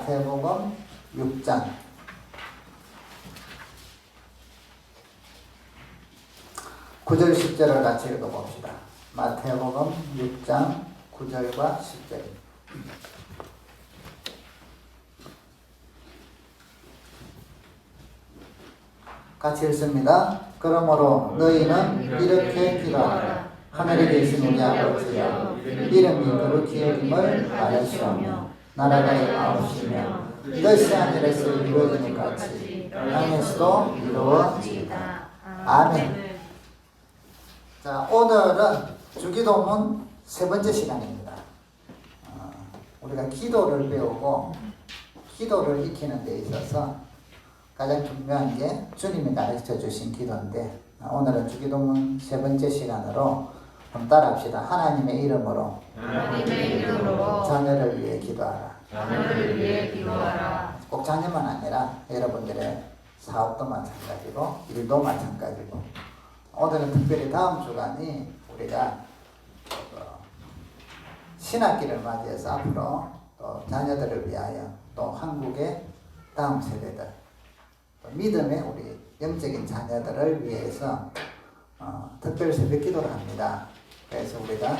마태복음 6장 9절 10절을 같이 읽어봅시다. 마태복음 6장 9절과 10절. 같이 읽습니다. 그러므로 너희는 이렇게 기도하라. 하늘에 계신 우리 아버지여, 이름이 거룩히 여김을 받으시오며 나라가 임하옵시며 뜻이 하늘에서 이루어지는 것 같이 땅에서도 이루어지이다. 아멘. 자, 오늘은 주기도문 세 번째 시간입니다. 우리가 기도를 배우고 기도를 익히는 데 있어서 가장 중요한 게 주님이 가르쳐 주신 기도인데, 오늘은 주기도문 세 번째 시간으로 한번 따라합시다. 하나님의 이름으로 자녀를 위해 기도하라. 자녀를 위해 기도하라. 꼭 자녀만 아니라 여러분들의 사업도 마찬가지고 일도 마찬가지고, 오늘은 특별히 다음 주간이 우리가 신학기를 맞이해서 앞으로 또 자녀들을 위하여 또 한국의 다음 세대들, 또 믿음의 우리 영적인 자녀들을 위해서 특별 새벽 기도를 합니다. 그래서 우리가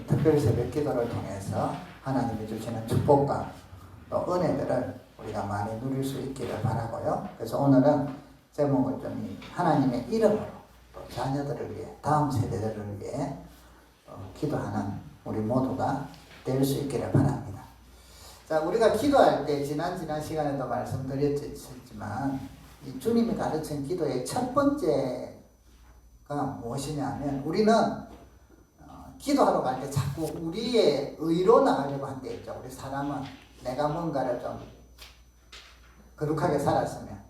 특별 새벽 기도를 통해서 하나님이 주시는 축복과 또 은혜들을 우리가 많이 누릴 수 있기를 바라고요. 그래서 오늘은 제목을 좀 하나님의 이름으로 또 자녀들을 위해, 다음 세대들을 위해 기도하는 우리 모두가 될 수 있기를 바랍니다. 자, 우리가 기도할 때 지난 시간에도 말씀드렸지만 이 주님이 가르친 기도의 첫 번째가 무엇이냐면, 우리는 기도하러 갈 때 자꾸 우리의 의로 나가려고 한대 있죠. 우리 사람은 내가 뭔가를 좀 거룩하게 살았으면,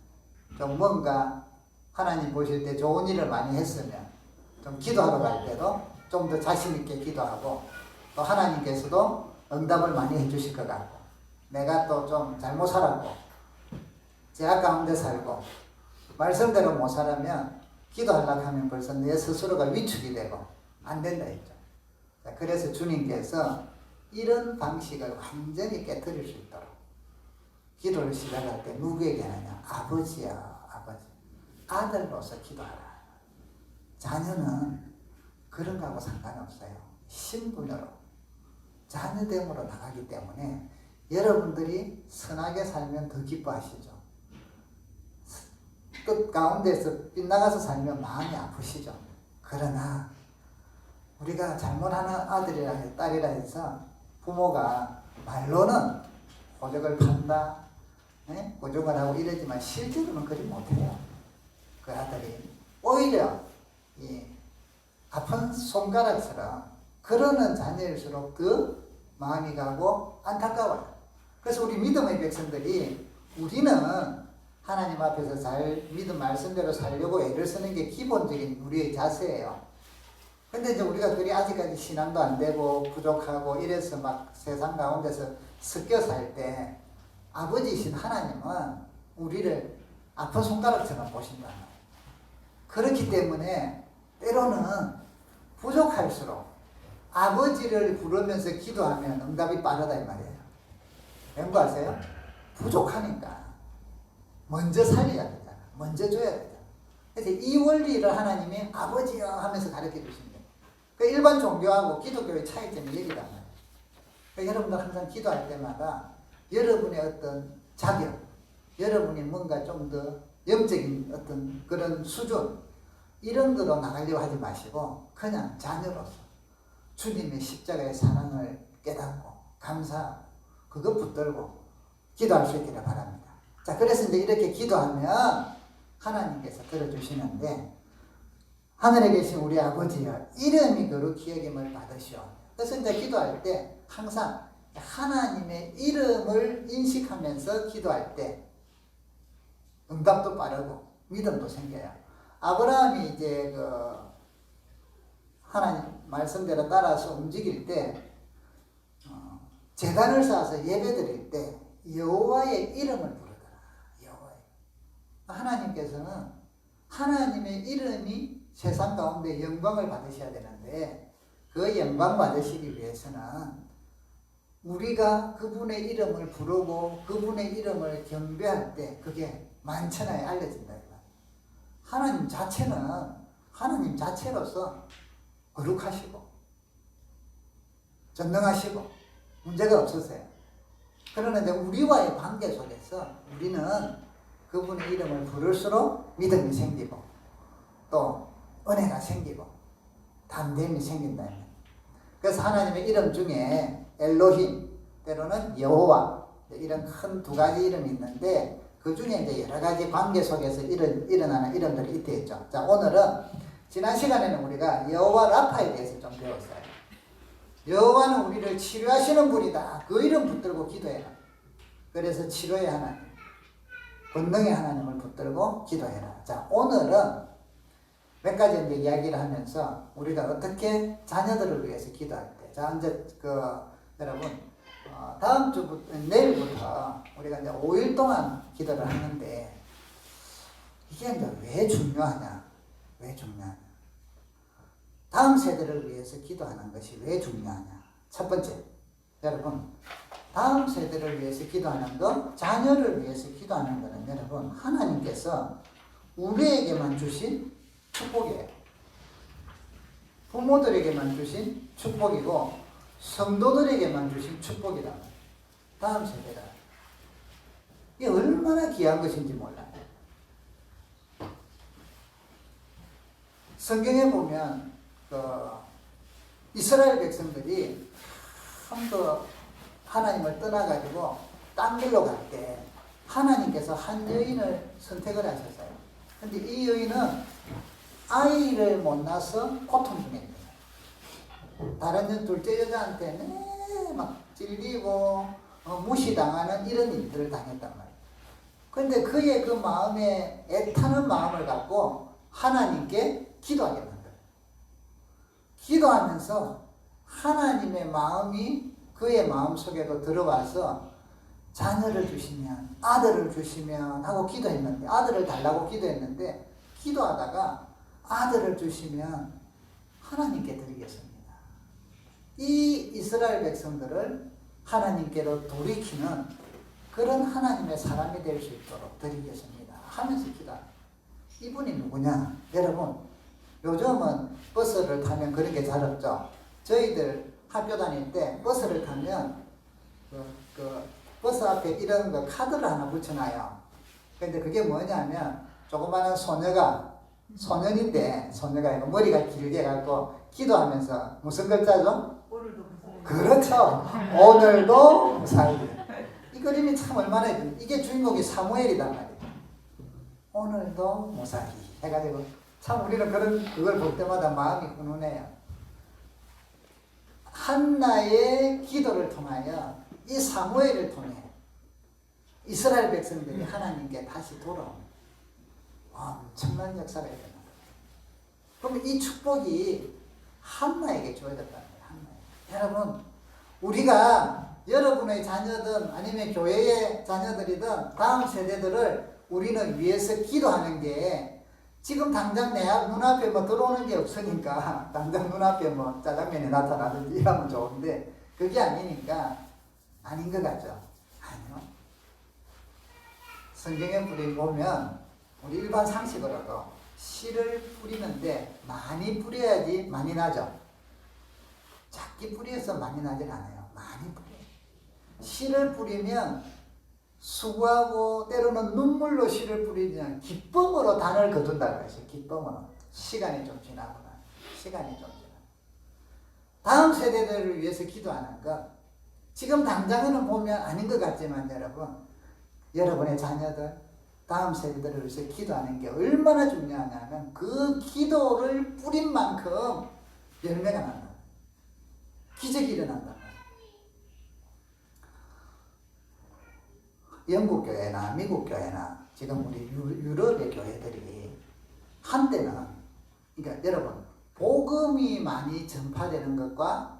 좀 뭔가 하나님 보실 때 좋은 일을 많이 했으면, 좀 기도하러 갈 때도 좀 더 자신 있게 기도하고, 또 하나님께서도 응답을 많이 해주실 것 같고, 내가 또 좀 잘못 살았고 죄악 가운데 살고 말씀대로 못 살면 기도하려고 하면 벌써 내 스스로가 위축이 되고 안 된다 했죠. 그래서 주님께서 이런 방식을 완전히 깨뜨릴 수 있도록 기도를 시작할 때 누구에게 하느냐? 아버지야, 아버지. 아들로서 기도하라. 자녀는 그런 거하고 상관없어요. 신분으로, 자녀됨으로 나가기 때문에 여러분들이 선하게 살면 더 기뻐하시죠. 끝 가운데서 빗나가서 살면 마음이 아프시죠. 그러나 우리가 잘못하는 아들이라 딸이라 해서 부모가 말로는 고적을 판다, 고적을 하고 이러지만 실제로는 그리 못해요. 그 아들이 오히려 이 아픈 손가락처럼 그러는 자녀일수록 더 마음이 가고 안타까워요. 그래서 우리 믿음의 백성들이, 우리는 하나님 앞에서 잘 믿음 말씀대로 살려고 애를 쓰는 게 기본적인 우리의 자세예요. 근데 이제 우리가 그리 아직까지 신앙도 안 되고 부족하고 이래서 막 세상 가운데서 섞여 살 때, 아버지이신 하나님은 우리를 아픈 손가락처럼 보신다. 그렇기 때문에 때로는 부족할수록 아버지를 부르면서 기도하면 응답이 빠르다 이 말이에요. 왠 거 아세요? 부족하니까 먼저 살려야 되잖아. 먼저 줘야 되잖아. 그래서 이 원리를 하나님이 아버지여 하면서 가르쳐 주십니다. 그 일반 종교하고 기독교의 차이점이 여기단 말이에요. 그러니까 여러분들 항상 기도할 때마다 여러분의 어떤 자격, 여러분이 뭔가 좀 더 영적인 어떤 그런 수준, 이런 거로 나가려고 하지 마시고 그냥 자녀로서 주님의 십자가의 사랑을 깨닫고 감사하고 그거 붙들고 기도할 수 있기를 바랍니다. 자, 그래서 이제 이렇게 기도하면 하나님께서 들어주시는데, 하늘에 계신 우리 아버지여, 이름이 거룩히 여김을 받으시오. 그래서 이제 기도할 때 항상 하나님의 이름을 인식하면서 기도할 때 응답도 빠르고 믿음도 생겨요. 아브라함이 이제 하나님 말씀대로 따라서 움직일 때 제단을 쌓아서 예배드릴 때 여호와의 이름을 부르더라. 여호와의. 하나님께서는 하나님의 이름이 세상 가운데 영광을 받으셔야 되는데, 그 영광 받으시기 위해서는 우리가 그분의 이름을 부르고 그분의 이름을 경배할 때 그게 만천하에 알려진다. 하나님 자체는 하나님 자체로서 거룩하시고 전능하시고 문제가 없으세요. 그러는데 우리와의 관계 속에서 우리는 그분의 이름을 부를수록 믿음이 생기고 또 은혜가 생기고 담대함이 생긴다면, 그래서 하나님의 이름 중에 엘로힘 때로는 여호와 이런 큰 두 가지 이름이 있는데 그 중에 이제 여러 가지 관계 속에서 일어나는 이름들이 있겠죠. 자, 오늘은 지난 시간에는 우리가 여호와 라파에 대해서 좀 배웠어요. 여호와는 우리를 치료하시는 분이다. 그 이름 붙들고 기도해라. 그래서 치료의 하나님, 권능의 하나님을 붙들고 기도해라. 자, 오늘은 몇 가지 이제 이야기를 하면서 우리가 어떻게 자녀들을 위해서 기도할 때, 자, 이제 여러분 다음 주부터 내일부터 우리가 이제 5일 동안 기도를 하는데 이게 이제 왜 중요하냐? 왜 중요하냐? 다음 세대를 위해서 기도하는 것이 왜 중요하냐? 첫 번째, 여러분, 다음 세대를 위해서 기도하는 것, 자녀를 위해서 기도하는 것은 여러분, 하나님께서 우리에게만 주신 축복이에요. 부모들에게만 주신 축복이고 성도들에게만 주신 축복이다. 다음 세대가 이게 얼마나 귀한 것인지 몰라요. 성경에 보면 이스라엘 백성들이 하나님을 떠나가지고 딴 길로 갈 때 하나님께서 한 여인을 선택을 하셨어요. 근데 이 여인은 아이를 못 낳아서 고통 중에 있어요. 다른 둘째 여자한테 막 찔리고 무시당하는 이런 일들을 당했단 말이에요. 그런데 그의 그 마음에 애타는 마음을 갖고 하나님께 기도하게 만들어요. 기도하면서 하나님의 마음이 그의 마음속에도 들어와서 자녀를 주시면, 아들을 주시면 하고 기도했는데, 아들을 달라고 기도했는데 기도하다가 아들을 주시면 하나님께 드리겠습니다. 이 이스라엘 백성들을 하나님께로 돌이키는 그런 하나님의 사람이 될 수 있도록 드리겠습니다 하면서 기도합니다. 이분이 누구냐? 여러분, 요즘은 버스를 타면 그런 게 잘 없죠. 저희들 학교 다닐 때 버스를 타면 버스 앞에 이런 거 카드를 하나 붙여놔요. 근데 그게 뭐냐면 조그마한 소년인데 소녀가 머리가 길게 갖고 기도하면서 무슨 글자죠? 그렇죠. 오늘도 무사히. 이 그림이 참 얼마나 이게 주인공이 사무엘이단 말이에요. 오늘도 무사히 해가지고 참 우리는 그걸 볼 때마다 마음이 훈훈해요. 한나의 기도를 통하여 이 사무엘을 통해 이스라엘 백성들이 하나님께 다시 돌아오는 엄청난 역사가 일어납니다. 그럼 이 축복이 한나에게 주어졌다는 거예요. 여러분, 우리가 여러분의 자녀든 아니면 교회의 자녀들이든 다음 세대들을 우리는 위해서 기도하는 게 지금 당장 내 눈앞에 들어오는 게 없으니까 당장 눈앞에 짜장면이 나타나든지 이러면 좋은데 그게 아니니까 아닌 것 같죠? 아니요. 성경에 보면 우리 일반 상식으로도 씨를 뿌리는데 많이 뿌려야지 많이 나죠. 작게 뿌려서 많이 나진 않아요. 많이 뿌려요. 씨를 뿌리면 수고하고 때로는 눈물로 씨를 뿌리면 기쁨으로 단을 거둔다고 했어요. 기쁨으로. 시간이 좀 지나구나. 다음 세대들을 위해서 기도하는 것. 지금 당장은 보면 아닌 것 같지만 여러분의 자녀들, 다음 세대들을 위해서 기도하는 게 얼마나 중요하냐면 그 기도를 뿌린 만큼 열매가 난다. 기적이 일어난다. 영국 교회나 미국 교회나 지금 우리 유럽의 교회들이 한때는, 그러니까 여러분, 복음이 많이 전파되는 것과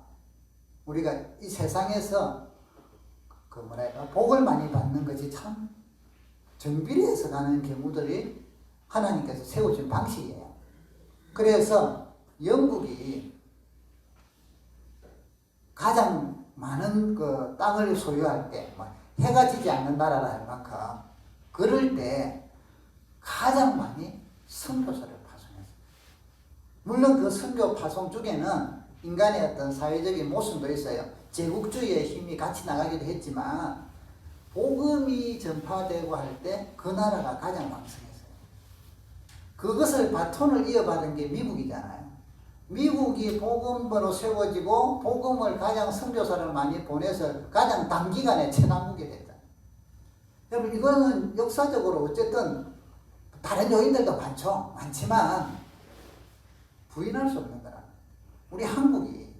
우리가 이 세상에서 복을 많이 받는 것이 참 정비례해서 가는 경우들이 하나님께서 세우신 방식이에요. 그래서 영국이 가장 많은 그 땅을 소유할 때, 뭐 해가 지지 않는 나라라 할 만큼, 그럴 때 가장 많이 선교사를 파송했어요. 물론 그 선교 파송 중에는 인간의 어떤 사회적인 모순도 있어요. 제국주의의 힘이 같이 나가기도 했지만, 복음이 전파되고 할 때 그 나라가 가장 왕성했어요. 그것을 바톤을 이어받은 게 미국이잖아요. 미국이 복음으로 세워지고 복음을 가장 선교사를 많이 보내서 가장 단기간에 최강국이 됐잖아요. 여러분 이거는 역사적으로 어쨌든 다른 요인들도 많지만 부인할 수 없는 거라. 우리 한국이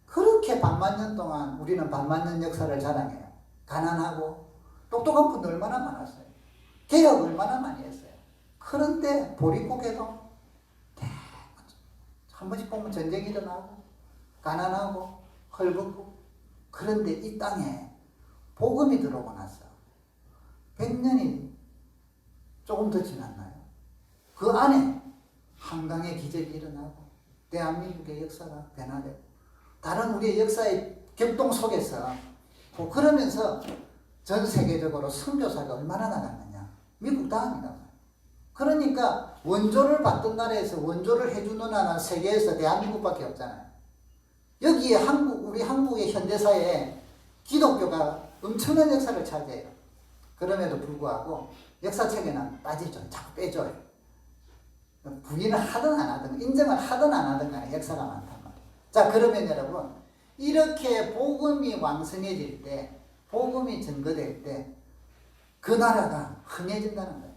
그렇게 반만 년 동안 우리는 반만 년 역사를 자랑해요. 가난하고 똑똑한 분들 얼마나 많았어요. 개혁 얼마나 많이 했어요. 그런데 보릿고개도 한 번씩 보면 전쟁이 일어나고 가난하고 헐벗고, 그런데 이 땅에 복음이 들어오고 나서 100년이 조금 더 지났나요? 그 안에 한강의 기적이 일어나고 대한민국의 역사가 변화되고 다른 우리의 역사의 격동 속에서 그러면서 전 세계적으로 선교사가 얼마나 나갔느냐. 미국 다음이다. 그러니까 원조를 받던 나라에서 원조를 해주는 나라는 세계에서 대한민국밖에 없잖아요. 여기에 우리 한국의 현대사에 기독교가 엄청난 역사를 차지해요. 그럼에도 불구하고 역사책에는 빠지죠. 자꾸 빼줘요. 부인을 하든 안 하든, 인정을 하든 안 하든 간에 역사가 많단 말이에요. 자, 그러면 여러분, 이렇게 복음이 왕성해질 때, 복음이 증거될 때, 그 나라가 흥해진다는 거예요.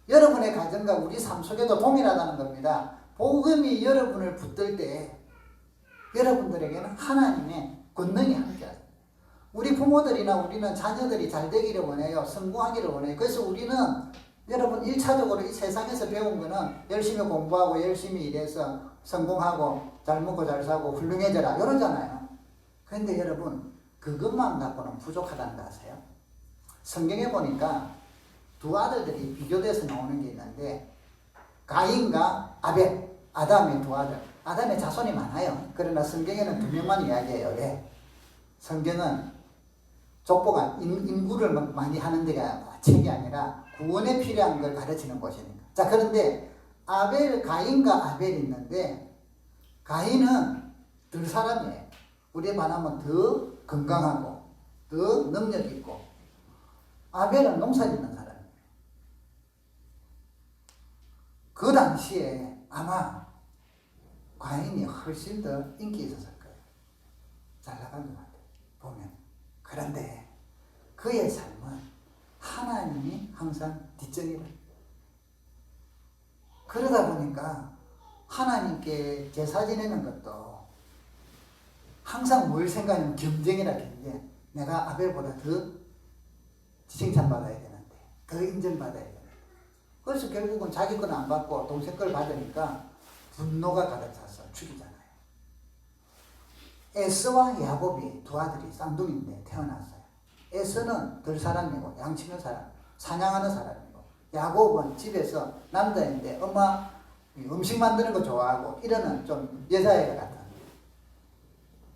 여러분의 가정과 우리 삶 속에도 동일하다는 겁니다. 복음이 여러분을 붙들 때 여러분들에게는 하나님의 권능이 함께하죠. 우리 부모들이나 우리는 자녀들이 잘 되기를 원해요. 성공하기를 원해요. 그래서 우리는 여러분 1차적으로 이 세상에서 배운 거는 열심히 공부하고 열심히 일해서 성공하고 잘 먹고 잘 사고 훌륭해져라 이러잖아요. 그런데 여러분 그것만 갖고는 부족하다는 거 아세요? 성경에 보니까 두 아들들이 비교돼서 나오는 게 있는데 가인과 아벨, 아담의 두 아들. 아담의 자손이 많아요. 그러나 성경에는 두 명만 이야기해요. 왜? 성경은 족보가 인구를 많이 하는 데가 책이 아니라 구원에 필요한 걸 가르치는 곳이니까. 자, 그런데 가인과 아벨이 있는데 가인은 들 사람이에요. 우리에 반하면 더 건강하고 더 능력 있고, 아벨은 농사 짓는 사람. 그 당시에 아마 가인이 훨씬 더 인기 있었을 거예요. 잘 나간 것 같아요. 보면. 그런데 그의 삶은 하나님이 항상 뒷전이를. 그러다 보니까 하나님께 제사 지내는 것도 항상 뭘 생각하냐면 경쟁이라 경쟁. 내가 아벨보다 더 칭찬받아야 되는데, 더 인정받아야 되는데. 그래서 결국은 자기 건 안 받고 동생 걸 받으니까 분노가 가득 차서 죽이잖아요. 에서와 야곱이 두 아들이 쌍둥이인데 태어났어요. 에서는 들 사람이고 양치는 사람, 사냥하는 사람이고, 야곱은 집에서 남자인데 엄마 음식 만드는 거 좋아하고 이러는 좀 여자애 같은.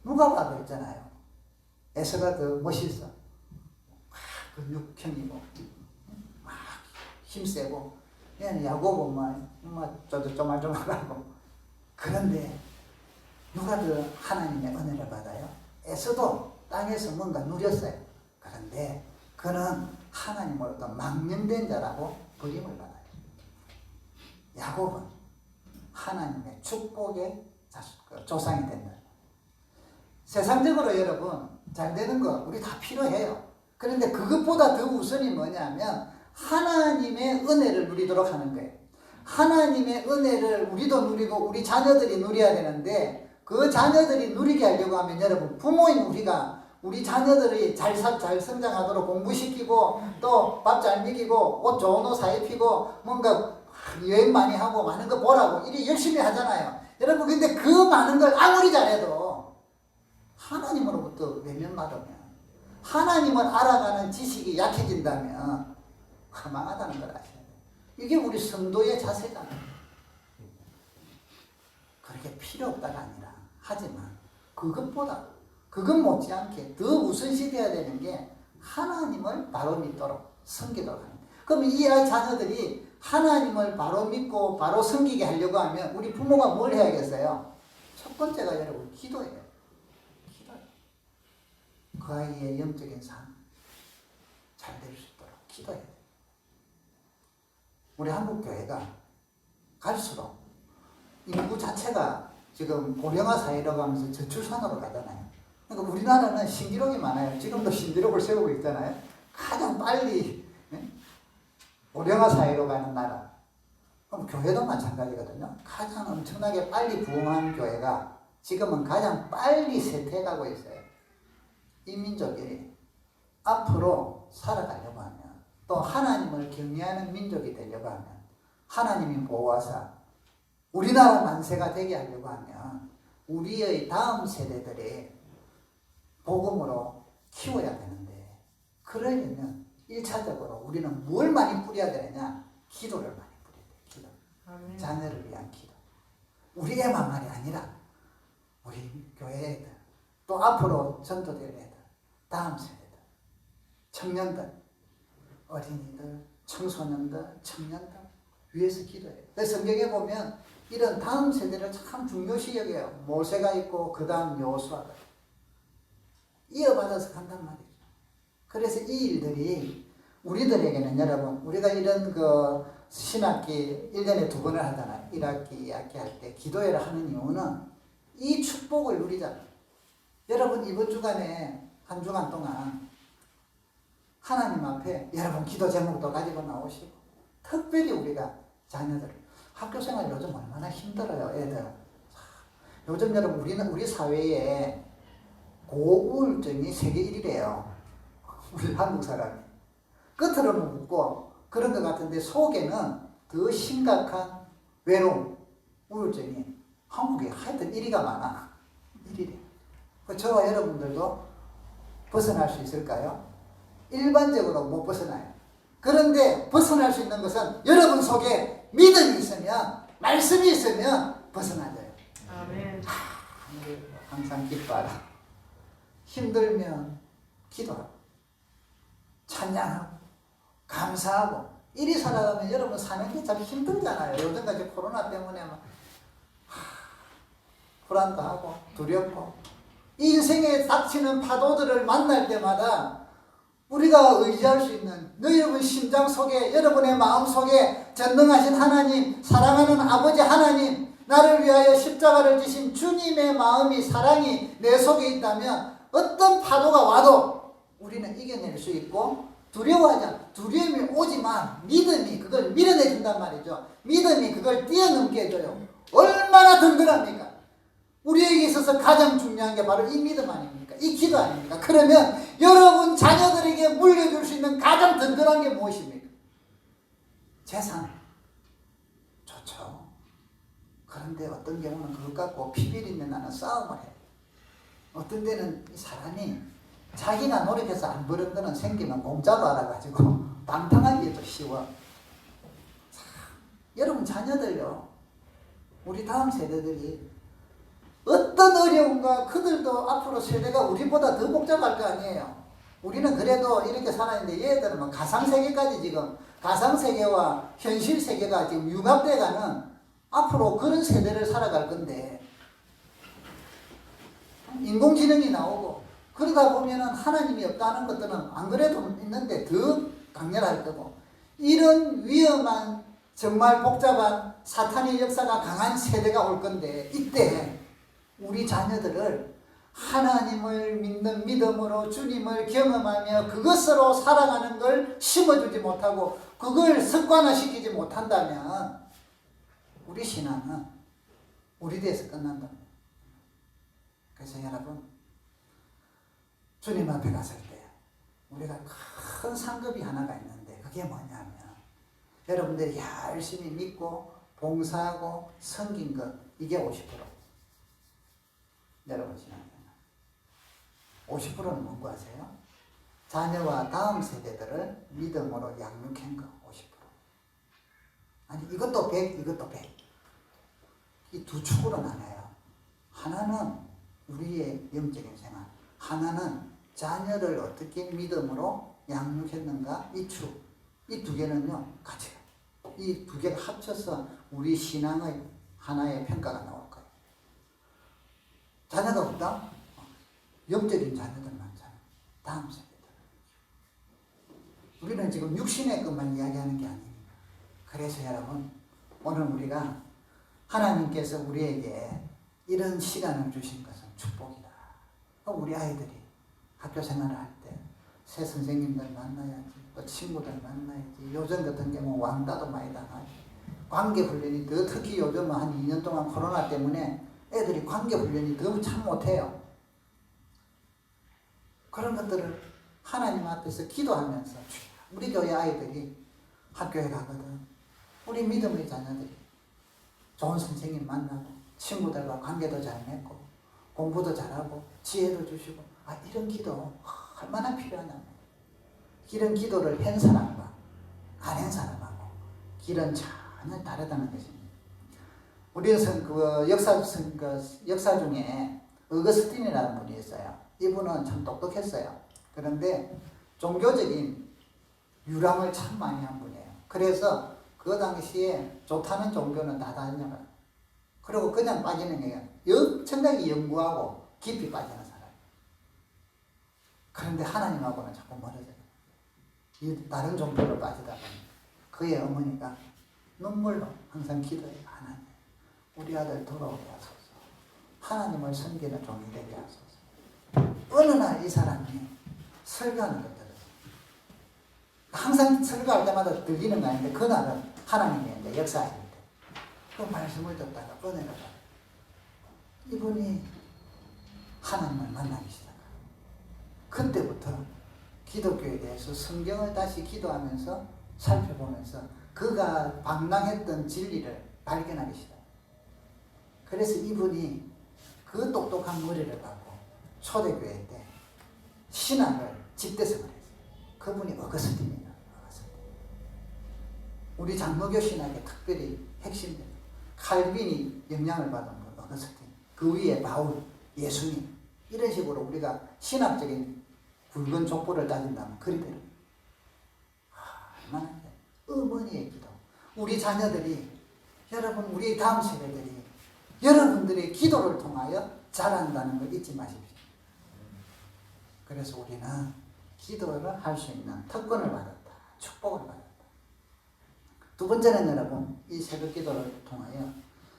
누가 봐도 있잖아요. 에서가 더 멋있어. 근육형이고 막 힘세고, 얘는 야곱은 쪼말쪼말하고. 그런데 누가 더 하나님의 은혜를 받아요? 에서도 땅에서 뭔가 누렸어요. 그런데 그는 하나님으로부터 망령된 자라고 부름을 받아요. 야곱은 하나님의 축복의 조상이 된다. 세상적으로 여러분 잘 되는 거 우리 다 필요해요. 그런데 그것보다 더 우선이 뭐냐면 하나님의 은혜를 누리도록 하는 거예요. 하나님의 은혜를 우리도 누리고 우리 자녀들이 누려야 되는데, 그 자녀들이 누리게 하려고 하면 여러분 부모인 우리가 우리 자녀들이 잘 성장하도록 공부시키고 또 밥 잘 먹이고 옷 좋은 옷 사입히고 뭔가 여행 많이 하고 많은 거 보라고 이리 열심히 하잖아요. 여러분 근데 그 많은 걸 아무리 잘해도 하나님으로부터 외면받으면, 하나님을 알아가는 지식이 약해진다면 허망하다는 걸 아셔야 돼요. 이게 우리 성도의 자세잖아요. 그렇게 필요 없다가 아니라, 하지만 그것보다 그것 못지않게 더 우선시돼야 되는 게 하나님을 바로 믿도록 섬기도록 하는 거예요. 그럼 이 자녀들이 하나님을 바로 믿고 바로 섬기게 하려고 하면 우리 부모가 뭘 해야겠어요? 첫 번째가 여러분 기도예요. 기도예요. 그 아이의 영적인 삶 잘 될 수 있도록 기도해야 돼요. 우리 한국 교회가 갈수록 인구 자체가 지금 고령화 사회라고 하면서 저출산으로 가잖아요. 그러니까 우리나라는 신기록이 많아요. 지금도 신기록을 세우고 있잖아요. 가장 빨리 고령화 사회로 가는 나라. 그럼 교회도 마찬가지거든요. 가장 엄청나게 빨리 부흥한 교회가 지금은 가장 빨리 쇠퇴해가고 있어요. 이 민족이 앞으로 살아가려고 하면 또 하나님을 경외하는 민족이 되려고 하면 하나님이 보호하사 우리나라 만세가 되게 하려고 하면 우리의 다음 세대들이 복음으로 키워야 되는데 그러려면 1차적으로 우리는 뭘 많이 뿌려야 되느냐? 기도를 많이 뿌려야 돼요. 기도. 아멘. 자녀를 위한 기도. 우리 애만만이 아니라 우리 교회 애들 또 앞으로 전도될 애들 다음 세대들 청년들 어린이들 청소년들 청년들 위해서 기도해요. 그래서 성경에 보면 이런 다음 세대를 참 중요시 여겨요. 모세가 있고 그 다음 여호수아가 이어받아서 간단 말이죠. 그래서 이 일들이 우리들에게는 여러분 우리가 이런 그 신학기 1년에 2번을 하잖아요. 1학기, 2학기 할 때 기도회를 하는 이유는 이 축복을 누리잖아요. 여러분 이번 주간에 한 주간 동안 하나님 앞에 여러분 기도 제목도 가지고 나오시고 특별히 우리가 자녀들 학교생활 요즘 얼마나 힘들어요. 애들 요즘 여러분 우리 사회에 고우울증이 세계 1위래요. 우리 한국 사람이 끝으로는 웃고 그런 것 같은데 속에는 더 심각한 외로움 우울증이 한국에 하여튼 1위가 많아. 1위래. 저와 여러분들도 벗어날 수 있을까요? 일반적으로 못 벗어나요. 그런데 벗어날 수 있는 것은 여러분 속에 믿음이 있으면 말씀이 있으면 벗어나져요. 아멘. 항상 기뻐하라. 힘들면 기도하고 찬양하고 감사하고 이리 살아가면 여러분 사는 게 참 힘들잖아요. 요즘까지 코로나 때문에 막 불안도 하고 두렵고 인생에 닥치는 파도들을 만날 때마다 우리가 의지할 수 있는 여러분 심장 속에 여러분의 마음 속에 전능하신 하나님 사랑하는 아버지 하나님 나를 위하여 십자가를 지신 주님의 마음이 사랑이 내 속에 있다면 어떤 파도가 와도 우리는 이겨낼 수 있고 두려워하지 않아. 두려움이 오지만 믿음이 그걸 밀어내준단 말이죠. 믿음이 그걸 뛰어넘게 해줘요. 얼마나 든든합니까? 우리에게 있어서 가장 중요한 게 바로 이 믿음 아닙니까? 이 기도 아닙니까? 그러면 여러분 자녀들에게 물려줄 수 있는 가장 든든한 게 무엇입니까? 재산. 좋죠. 그런데 어떤 경우는 그것 갖고 피비린내 나는 싸움을 해요. 어떤 데는 이 사람이 자기가 노력해서 안 버는 거는 생기면 공짜로 알아가지고 방탕하기도 쉬워. 여러분 자녀들요. 우리 다음 세대들이 어떤 어려움과 그들도 앞으로 세대가 우리보다 더 복잡할 거 아니에요. 우리는 그래도 이렇게 살았는데 얘들은 뭐 가상세계까지 지금 가상세계와 현실세계가 지금 융합돼가는 앞으로 그런 세대를 살아갈 건데 인공지능이 나오고 그러다 보면은 하나님이 없다는 것들은 안 그래도 있는데 더 강렬할 거고 이런 위험한 정말 복잡한 사탄의 역사가 강한 세대가 올 건데 이때 우리 자녀들을 하나님을 믿는 믿음으로 주님을 경험하며 그것으로 살아가는 걸 심어주지 못하고 그걸 습관화시키지 못한다면 우리 신앙은 우리 데에서 끝난다. 그래서 여러분 주님 앞에 갔을 때 우리가 큰 상급이 하나가 있는데 그게 뭐냐면 여러분들이 열심히 믿고 봉사하고 섬긴 것 이게 50%. 여러분 신앙생활 50%는 뭔고 아세요? 자녀와 다음 세대들을 믿음으로 양육한 거 50%. 아니 이것도 100, 이것도 100. 이 두 축으로 나눠요. 하나는 우리의 영적인 생활, 하나는 자녀를 어떻게 믿음으로 양육했는가. 이 두 개는요 같이 이 두 개가 합쳐서 우리 신앙의 하나의 평가가 나올 거예요. 자녀가 없다? 영적인 자녀들 많잖아요. 다음 세대들. 우리는 지금 육신의 것만 이야기하는 게 아닙니다. 그래서 여러분, 오늘 우리가 하나님께서 우리에게 이런 시간을 주신 것은 축복이다. 우리 아이들이 학교 생활을 할 때 새 선생님들 만나야지, 또 친구들 만나야지. 요즘 같은 경우 왕따도 많이 당하지. 관계 훈련이 더, 특히 요즘은 한 2년 동안 코로나 때문에 애들이 관계 훈련이 너무 참 못해요. 그런 것들을 하나님 앞에서 기도하면서 우리 교회 아이들이 학교에 가거든. 우리 믿음의 자녀들이 좋은 선생님 만나고 친구들과 관계도 잘 맺고 공부도 잘하고 지혜도 주시고, 이런 기도 얼마나 필요하냐면, 이런 기도를 한 사람과 안 한 사람하고 길은 전혀 다르다는 것입니다. 우리는 그 역사 중에 어거스틴이라는 분이 있어요. 이분은 참 똑똑했어요. 그런데 종교적인 유랑을 참 많이 한 분이에요. 그래서 그 당시에 좋다는 종교는 다 다녀가. 그리고 그냥 빠지는 게 엄청나게 연구하고 깊이 빠지는 사람. 그런데 하나님하고는 자꾸 멀어져요. 이 다른 종교로 빠지다 보니 그의 어머니가 눈물로 항상 기도해요. 하나님, 우리 아들 돌아오게 하소서. 하나님을 섬기는 종이 되게 하소서. 어느 날 이 사람이 설교하는 걸 들었어요. 항상 설교할 때마다 들리는 거 아닌데 그날은 하나님이 이제 역사하실 때 그 말씀을 듣다가 은혜를 받아요. 이분이 하나님을 만나기 시작해요. 그때부터 기독교에 대해서 성경을 다시 기도하면서 살펴보면서 그가 방랑했던 진리를 발견하기 시작해요. 그래서 이분이 그 똑똑한 머리를 갖고 초대교회 때 신학을 집대성을 했어요. 그분이 어거스틴이에요. 우리 장로교 신학의 특별히 핵심입니다. 칼빈이 영향을 받은 건 어거스틴, 그 위에 바울, 예수님, 이런 식으로 우리가 신학적인 굵은 족보를 따진다면 그리대로. 얼마나 어머니의 기도. 우리 자녀들이, 여러분, 우리 다음 세대들이 여러분들의 기도를 통하여 자란다는 걸 잊지 마십시오. 그래서 우리는 기도를 할 수 있는 특권을 받았다. 축복을 받았다. 두 번째는 여러분, 이 새벽 기도를 통하여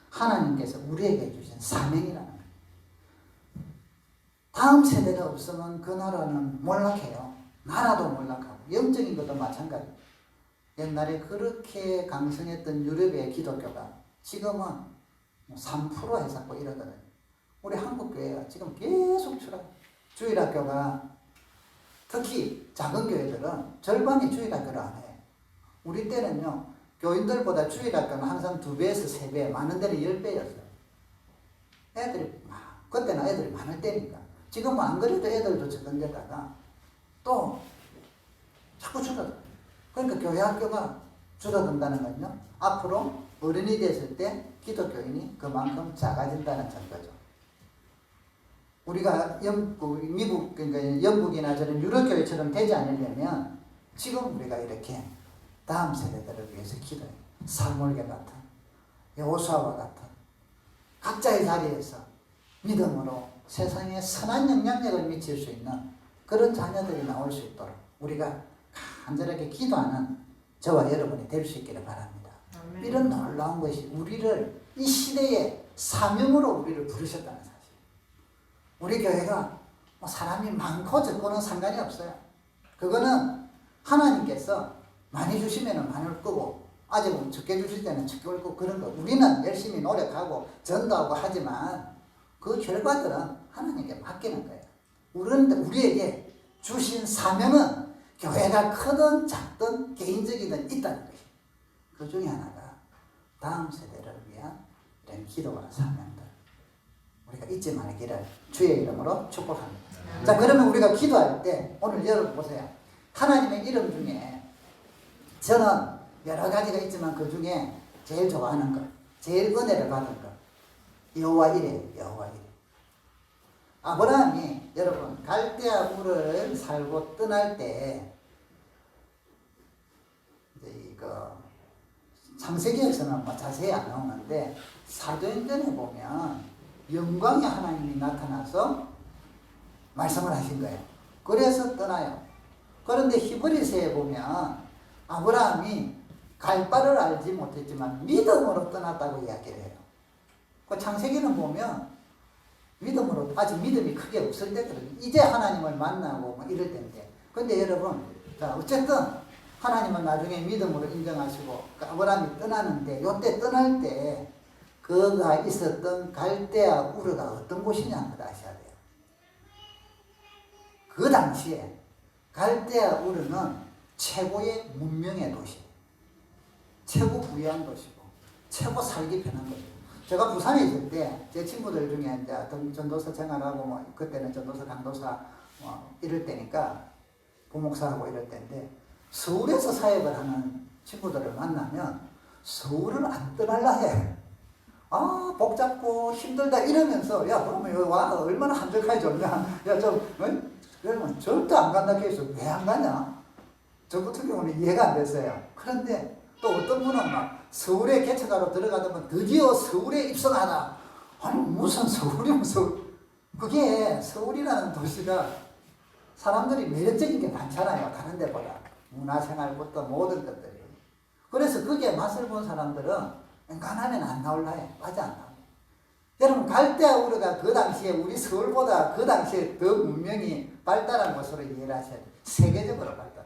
하나님께서 우리에게 주신 사명이라는 거예요. 다음 세대가 없으면 그 나라는 몰락해요. 나라도 몰락하고 영적인 것도 마찬가지. 옛날에 그렇게 강성했던 유럽의 기독교가 지금은 3% 해서 이러거든요. 우리 한국교회가 지금 계속 주일학교가, 특히 작은 교회들은 절반이 주일학교를 안 해. 우리 때는요, 교인들보다 주일학교는 항상 2배에서 3배, 많은 데는 10배였어요. 애들이 그때는 애들이 많을 때니까. 지금은 안 그래도 애들도 적은 데다가 또 자꾸 줄어들어요. 그러니까 교회 학교가 줄어든다는 건요, 앞으로 어른이 됐을 때 기독교인이 그만큼 작아진다는 증거죠. 우리가 미국, 그러니까 영국이나 저런 유럽교회처럼 되지 않으려면 지금 우리가 이렇게 다음 세대들을 위해서 기도해요. 사무엘과 같은, 여호수아와 같은 각자의 자리에서 믿음으로 세상에 선한 영향력을 미칠 수 있는 그런 자녀들이 나올 수 있도록 우리가 간절하게 기도하는 저와 여러분이 될 수 있기를 바랍니다. 아멘. 이런 놀라운 것이 우리를 이 시대의 사명으로 우리를 부르셨다는 사실. 우리 교회가 사람이 많고 적고는 상관이 없어요. 그거는 하나님께서 많이 주시면 많을 거고, 아직은 적게 주실 때는 적게 올 거고, 그런 거. 우리는 열심히 노력하고 전도하고 하지만 그 결과들은 하나님께 맡기는 거예요. 우리에게 주신 사명은 교회가 크든 작든 개인적이든 있다는 것이에요. 그 중에 하나가 다음 세대를 위한 이런 기도와 사명들 우리가 잊지 말기를 주의 이름으로 축복합니다. 자, 그러면 우리가 기도할 때 오늘 여러분 보세요. 하나님의 이름 중에 저는 여러 가지가 있지만 그 중에 제일 좋아하는 것, 제일 은혜를 받은 것, 여호와 이레, 여호와 이레. 아브라함이 여러분 갈대아 우르를 살고 떠날 때 이제 이거 창세기에서는 뭐 자세히 안 나오는데 사도행전에 보면 영광의 하나님이 나타나서 말씀을 하신 거예요. 그래서 떠나요. 그런데 히브리서에 보면 아브라함이 갈 바를 알지 못했지만 믿음으로 떠났다고 이야기를 해요. 그 창세기는 보면 믿음으로, 아직 믿음이 크게 없을 때거든요. 이제 하나님을 만나고 막 이럴 때인데. 근데 여러분, 자, 어쨌든 하나님은 나중에 믿음으로 인정하시고 아브라함이 떠나는데, 요때 떠날 때 그가 있었던 갈대아 우르가 어떤 곳이냐는 걸 아셔야 돼요. 그 당시에 갈대아 우르는 최고의 문명의 도시, 최고 부유한 도시고, 최고 살기 편한 도시. 제가 부산에 있을 때 제 친구들 중에 이제 전도사 생활하고 뭐 그때는 전도사 강도사 이럴 때니까 부목사하고 이럴 때인데 서울에서 사역을 하는 친구들을 만나면 서울을 안 떠날라 해. 아 복잡고 힘들다 이러면서 야 그러면 여기 와 얼마나 한적하게 좋냐. 야좀 그러면 절대 안 간다 해서 왜 안 가냐. 저 같은 경우는 이해가 안 됐어요. 그런데 또 어떤 분은 막 서울에 개척하러 들어가다면 드디어 서울에 입성하다. 아니 무슨 서울이면 서울. 그게 서울이라는 도시가 사람들이 매력적인 게 많잖아요. 다른 데보다. 문화생활부터 모든 것들이. 그래서 거기에 맛을 본 사람들은 웬간하면 안 나올라 해. 맞아 안 나와. 여러분 갈대아 우르가 그 당시에 우리 서울보다 그 당시에 더 문명이 발달한 것으로 이해를 하셔야 돼요. 세계적으로 발달.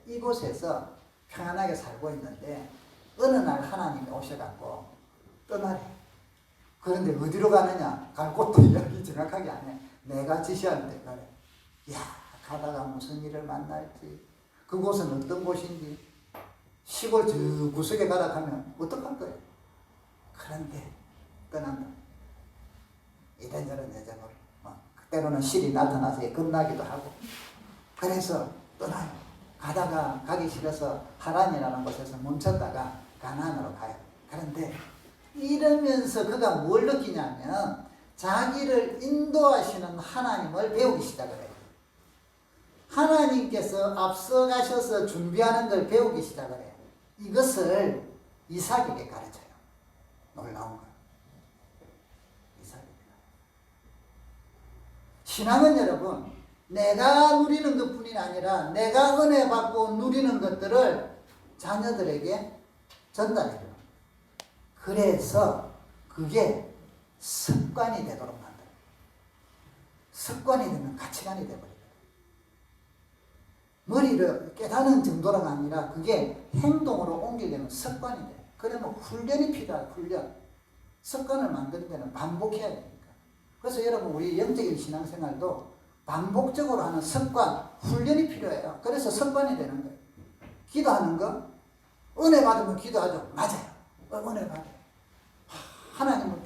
이곳에서 평안하게 살고 있는데 어느 날 하나님이 오셔갖고 떠나래. 그런데 어디로 가느냐? 갈 곳도 이야기 정확하게 안 해. 내가 지시하는데 가래. 야 가다가 무슨 일을 만날지, 그곳은 어떤 곳인지, 시골 저 구석에 가다 가면 어떡할 거예요? 그런데 떠난다. 이런저런 여자들 때로는 실이 나타나서 겁나기도 하고. 그래서 떠나요. 가다가 가기 싫어서 하란이라는 곳에서 멈췄다가 가나안으로 가요. 그런데 이러면서 그가 뭘 느끼냐면 자기를 인도하시는 하나님을 배우기 시작을 해요. 하나님께서 앞서가셔서 준비하는 걸 배우기 시작을 해요. 이것을 이삭에게 가르쳐요. 놀라운 거. 이삭에게. 신앙은 여러분, 내가 누리는 것뿐이 아니라 내가 은혜 받고 누리는 것들을 자녀들에게 전달해줘요. 그래서 그게 습관이 되도록 만들어요. 습관이 되면 가치관이 되버려요. 머리를 깨닫는 정도가 아니라 그게 행동으로 옮기려면 습관이 돼요. 그러면 훈련이 필요해요. 훈련. 습관을 만드는 데는 반복해야 되니까. 그래서 여러분 우리 영적인 신앙생활도 반복적으로 하는 습관, 훈련이 필요해요. 그래서 습관이 되는 거예요. 기도하는 거, 은혜 받으면 기도하죠. 맞아요. 은혜 받아요. 하나님을.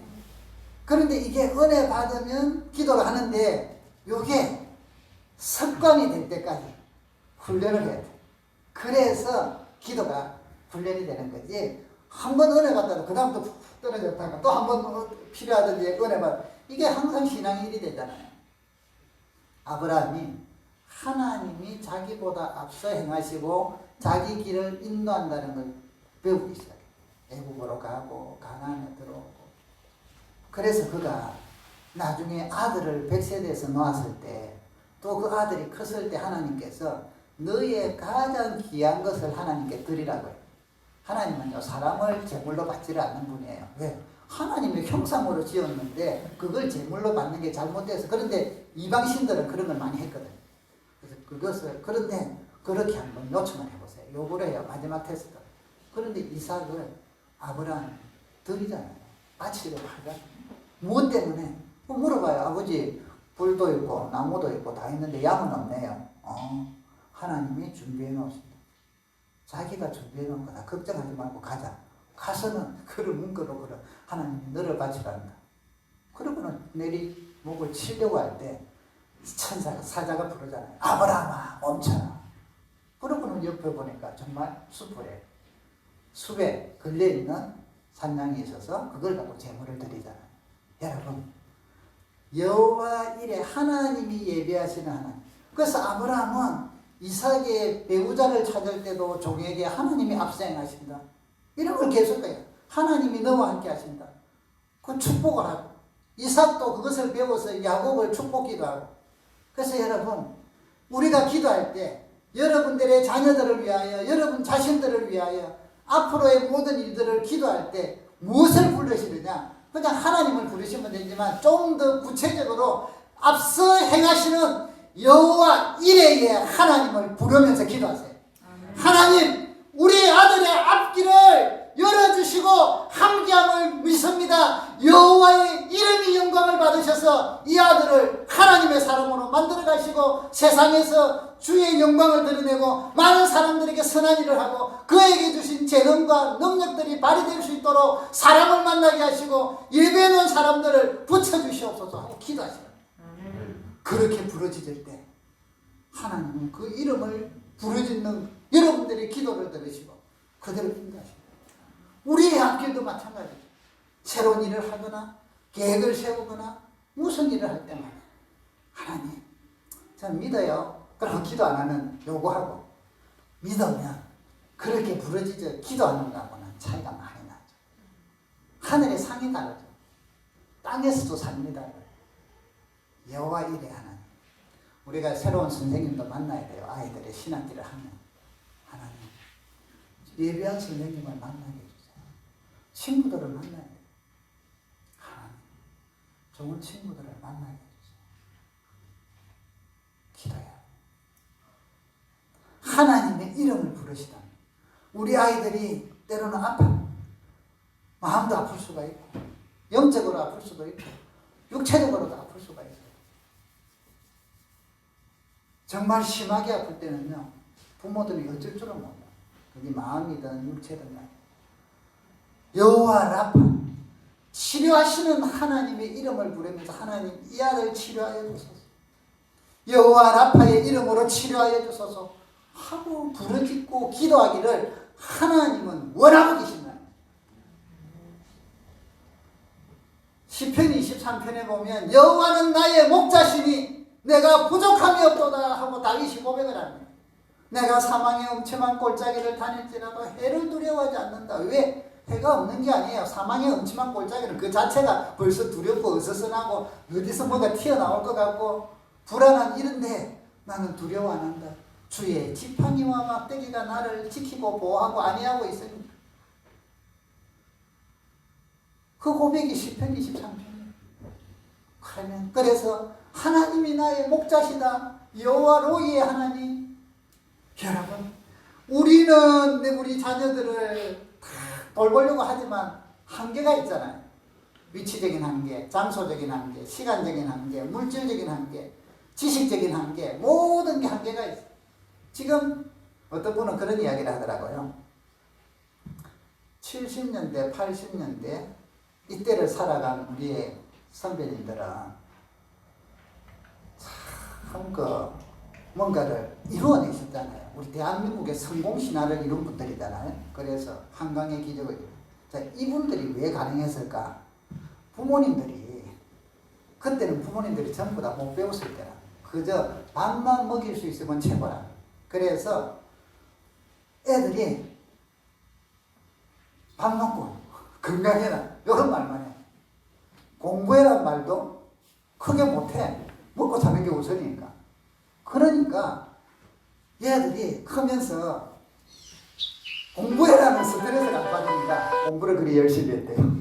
그런데 이게 은혜 받으면 기도를 하는데 이게 습관이 될 때까지 훈련을 해야 돼. 그래서 기도가 훈련이 되는 거지. 한 번 은혜 받다가 그 다음 또 떨어졌다가 또 한 번 필요하든지 은혜 받. 이게 항상 신앙의 일이 되잖아요. 아브라함이 하나님이 자기보다 앞서 행하시고 자기 길을 인도한다는 걸 배우기 시작해요. 애국으로 가고 가나안에 들어오고. 그래서 그가 나중에 아들을 백세대에서 놓았을 때 또 그 아들이 컸을 때 하나님께서 너의 가장 귀한 것을 하나님께 드리라고 해요. 하나님은요 사람을 제물로 받지를 않는 분이에요. 왜? 하나님의 형상으로 지었는데 그걸 제물로 받는 게 잘못돼서. 그런데 이방신들은 그런 걸 많이 했거든요. 그래서 그것을 그런데 그렇게 한번 요청을 해보세요. 요구를 해요. 마지막 테스트. 그런데 이삭을 아브라함 드리잖아요. 바치기로 하자. 무엇 때문에? 물어봐요. 아버지 불도 있고 나무도 있고 다 있는데 양은 없네요. 하나님이 준비해 놓으신다. 자기가 준비해 놓은 거다. 걱정하지 말고 가자. 가서는 그를 문거로 그래. 하나님이 너를 바치란다. 그러고는 내리 목을 치려고 할 때 천사가 사자가 부르잖아요. 아브라함아 멈춰라. 그러고는 옆에 보니까 정말 숲에 걸려있는 산양이 있어서 그걸 갖고 제물을 드리잖아요. 여러분 여호와 이레 하나님이 예배하시는 하나님. 그래서 아브라함은 이삭의 배우자를 찾을 때도 종에게 하나님이 앞서행하신다. 이런 걸 계속해요. 하나님이 너와 함께 하신다. 그 축복을 하고 이삭도 그것을 배워서 야곱을 축복기도 하고. 그래서 여러분 우리가 기도할 때 여러분들의 자녀들을 위하여 여러분 자신들을 위하여 앞으로의 모든 일들을 기도할 때 무엇을 부르시느냐? 그냥 하나님을 부르시면 되지만 좀 더 구체적으로 앞서 행하시는 여호와 이레의 하나님을 부르면서 기도하세요. 하나님 우리 아들의 앞길을 열어주시고 함께함을 믿습니다. 여호와의 이름이 영광을 받으셔서 이 아들을 하나님의 사람으로 만들어 가시고 세상에서 주의 영광을 드러내고 많은 사람들에게 선한 일을 하고 그에게 주신 재능과 능력들이 발휘될 수 있도록 사람을 만나게 하시고 예배해 놓은 사람들을 붙여주시옵소서 하고 기도하시라. 그렇게 부르짖을 때 하나님은 그 이름을 부르짖는 여러분들의 기도를 들으시고 그대로 인도하십니다. 우리의 앞길도 마찬가지죠. 새로운 일을 하거나 계획을 세우거나 무슨 일을 할 때마다 하나님 저는 믿어요. 그럼 기도 안 하는 요구하고 믿으면 그렇게 부르짖어 기도하는 거하고는 차이가 많이 나죠. 하늘의 상이 다르죠. 땅에서도 삶이 다르죠. 여호와 이레 하나님. 우리가 새로운 선생님도 만나야 돼요. 아이들의 신학기를 하면 하나님 예배한 선생님을 만나게 해주세요. 친구들을 만나야 돼요. 하나님 좋은 친구들을 만나게 해주세요. 기도해요. 하나님의 이름을 부르시다. 우리 아이들이 때로는 아파. 마음도 아플 수가 있고 영적으로 아플 수도 있고 육체적으로도 아플 수가 있어요. 정말 심하게 아플 때는요 부모들이 어쩔 줄은 몰라. 그게 마음이든 육체든 간에 여호와 라파 치료하시는 하나님의 이름을 부르면서 하나님 이 아들 치료하여 주소서. 여호와 라파의 이름으로 치료하여 주소서 하고 부르짖고 기도하기를 하나님은 원하고 계신다. 시편 23편에 보면 여호와는 나의 목자시니 내가 부족함이 없도다 하고 다윗이 고백을 합니다. 내가 사망의 엄침한 골짜기를 다닐지라도 해를 두려워하지 않는다. 왜? 해가 없는 게 아니에요. 사망의 엄침한 골짜기는 그 자체가 벌써 두렵고 어수선하고 어디서 뭐가 튀어나올 것 같고 불안한 이런데 나는 두려워 안 한다. 주의 지팡이와 막대기가 나를 지키고 보호하고 안위하고 있으니까. 그 고백이 시편 23편이에요. 그러면 그래서 하나님이 나의 목자시다. 여호와 로이의 하나님. 여러분 우리는 우리 자녀들을 다 돌보려고 하지만 한계가 있잖아요. 위치적인 한계, 장소적인 한계, 시간적인 한계, 물질적인 한계, 지식적인 한계, 모든 게 한계가 있어요. 지금 어떤 분은 그런 이야기를 하더라고요. 70년대, 80년대 이때를 살아간 우리의 선배님들은 참 뭔가를 이루어내셨잖아요. 우리 대한민국의 성공 신화를 이룬 분들이잖아요. 그래서 한강의 기적을. 자, 이분들이 왜 가능했을까? 부모님들이 그때는 부모님들이 전부 다 못 배웠을 때라. 그저 밥만 먹일 수 있으면 최고라. 그래서 애들이 밥 먹고 건강해라 이런 말만 해. 공부해란 말도 크게 못해. 먹고 사는 게 우선이니까. 그러니까 얘들이 크면서 공부해라는 스트레스를 안 받으니까 공부를 그리 열심히 했대요.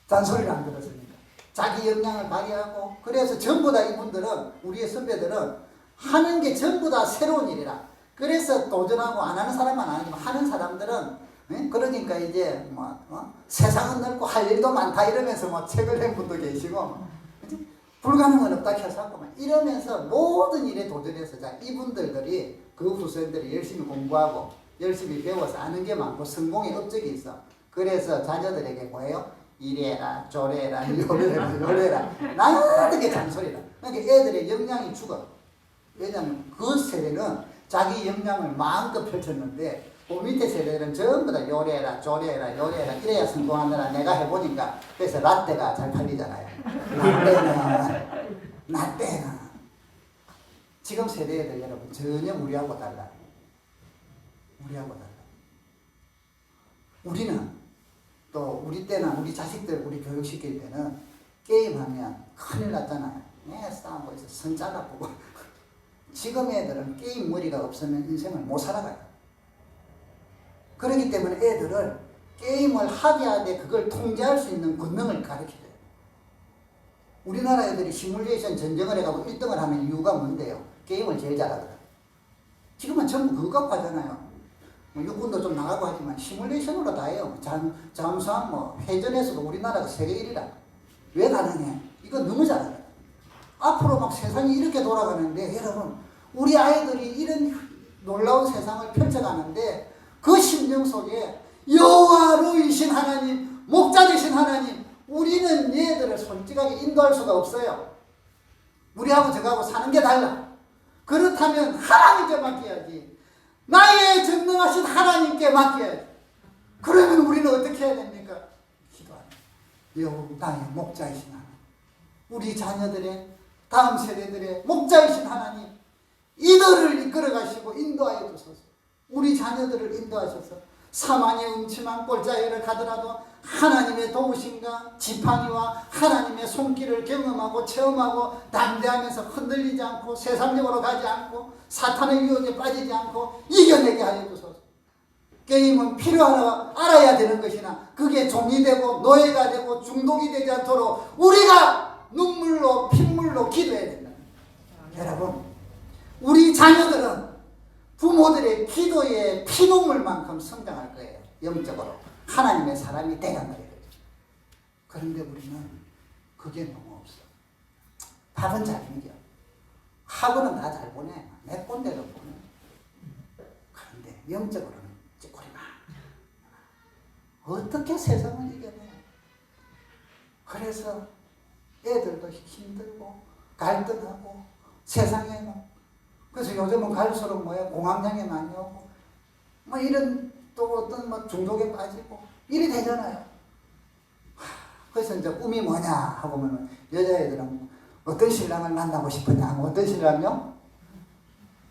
잔소리를 안 들었으니까. 자기 역량을 발휘하고. 그래서 전부 다 이분들은 우리의 선배들은 하는 게 전부 다 새로운 일이라. 그래서 도전하고 안 하는 사람은 아니지만 하는 사람들은 그러니까 이제 세상은 넓고 할 일도 많다 이러면서 책을 낸 분도 계시고 불가능은 없다 켜서 이러면서 모든 일에 도전해서 자 이분들이 그 후손들이 열심히 공부하고 열심히 배워서 아는 게 많고 성공의 업적이 있어. 그래서 자녀들에게 뭐예요? 이래라 저래라 요래라 나게 잔소리라. 그러니까 애들의 역량이 죽어. 왜냐하면 그 세대는 자기 역량을 마음껏 펼쳤는데 그 밑에 세대들은 전부 다 요래라 조래라 요래라 이래야 성공하느라 내가 해보니까 그래서 라떼가 잘 팔리잖아요. 라떼는 지금 세대들 여러분 전혀 우리하고 달라요. 우리하고 달라요. 우리는 또 우리 때나 우리 자식들 우리 교육시킬 때는 게임하면 큰일 났잖아요. 싸우고 있어 선 잘라보고. 지금 애들은 게임 머리가 없으면 인생을 못 살아가요. 그렇기 때문에 애들을 게임을 하게 하되 그걸 통제할 수 있는 권능을 가르쳐줘요. 우리나라 애들이 시뮬레이션 전쟁을 해가고 1등을 하는 이유가 뭔데요? 게임을 제일 잘하더라. 지금은 전부 그거 갖고 하잖아요. 뭐 육군도 좀 나가고 하지만 시뮬레이션으로 다 해요. 잠수함 회전에서도 우리나라가 세계 1위라. 왜 가능해? 이거 너무 잘하더라. 앞으로 막 세상이 이렇게 돌아가는데 여러분 우리 아이들이 이런 놀라운 세상을 펼쳐가는데 그 심령 속에 여호와로이신 하나님, 목자 되신 하나님, 우리는 얘들을 솔직하게 인도할 수가 없어요. 우리하고 저하고 사는 게 달라. 그렇다면 하나님께 맡겨야지. 나의 전능하신 하나님께 맡겨야지. 그러면 우리는 어떻게 해야 됩니까? 기도하는 여호와 나의 목자이신 하나님, 우리 자녀들의 다음 세대들의 목자이신 하나님, 이들을 이끌어 가시고 인도하여 주소서. 우리 자녀들을 인도하셔서 사망의 음침한 골짜기를 가더라도 하나님의 도우심과 지팡이와 하나님의 손길을 경험하고 체험하고 담대하면서 흔들리지 않고 세상적으로 가지 않고 사탄의 유혹에 빠지지 않고 이겨내게 하여 주소서. 게임은 필요하라 알아야 되는 것이나 그게 종이 되고 노예가 되고 중독이 되지 않도록 우리가 눈물로 핏물로 기도해야 된다. 여러분 우리 자녀들은 부모들의 기도의 피눈물만큼 성장할 거예요. 영적으로 하나님의 사람이 되간 거예요. 그런데 우리는 그게 너무 없어. 밥은 잘 먹여. 학원은 다 잘 보내. 몇 군데도 보내. 그런데 영적으로는 찌꼬리만. 어떻게 세상을 이겨내? 그래서 애들도 힘들고 갈등하고 세상에는 그래서 요즘은 갈수록 공황장애 많이 오고 이런 또 어떤 중독에 빠지고 이래 되잖아요. 그래서 이제 꿈이 뭐냐 하고 보면 여자애들은 어떤 신랑을 만나고 싶으냐 하면 어떤 신랑요?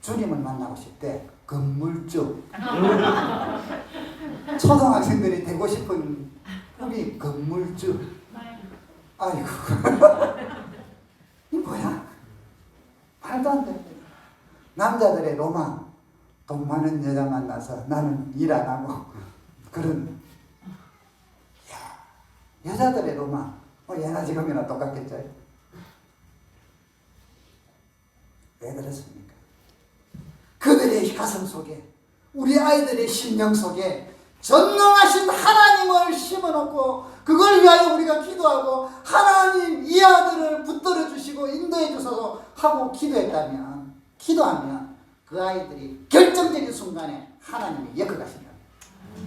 주님을 만나고 싶대. 건물주. 초등학생들이 되고 싶은 꿈이 건물주. 아이고 이 뭐야? 말도 안 돼. 남자들의 로망, 돈 많은 여자 만나서 나는 일 안 하고 그런 여자들의 로망, 예나 지금이나 똑같겠죠. 왜 그렇습니까? 그들의 가슴 속에 우리 아이들의 심령 속에 전능하신 하나님을 심어놓고 그걸 위하여 우리가 기도하고 하나님 이 아들을 붙들어 주시고 인도해 주소서 하고 기도하면 그 아이들이 결정적인 순간에 하나님이 엮어가신다.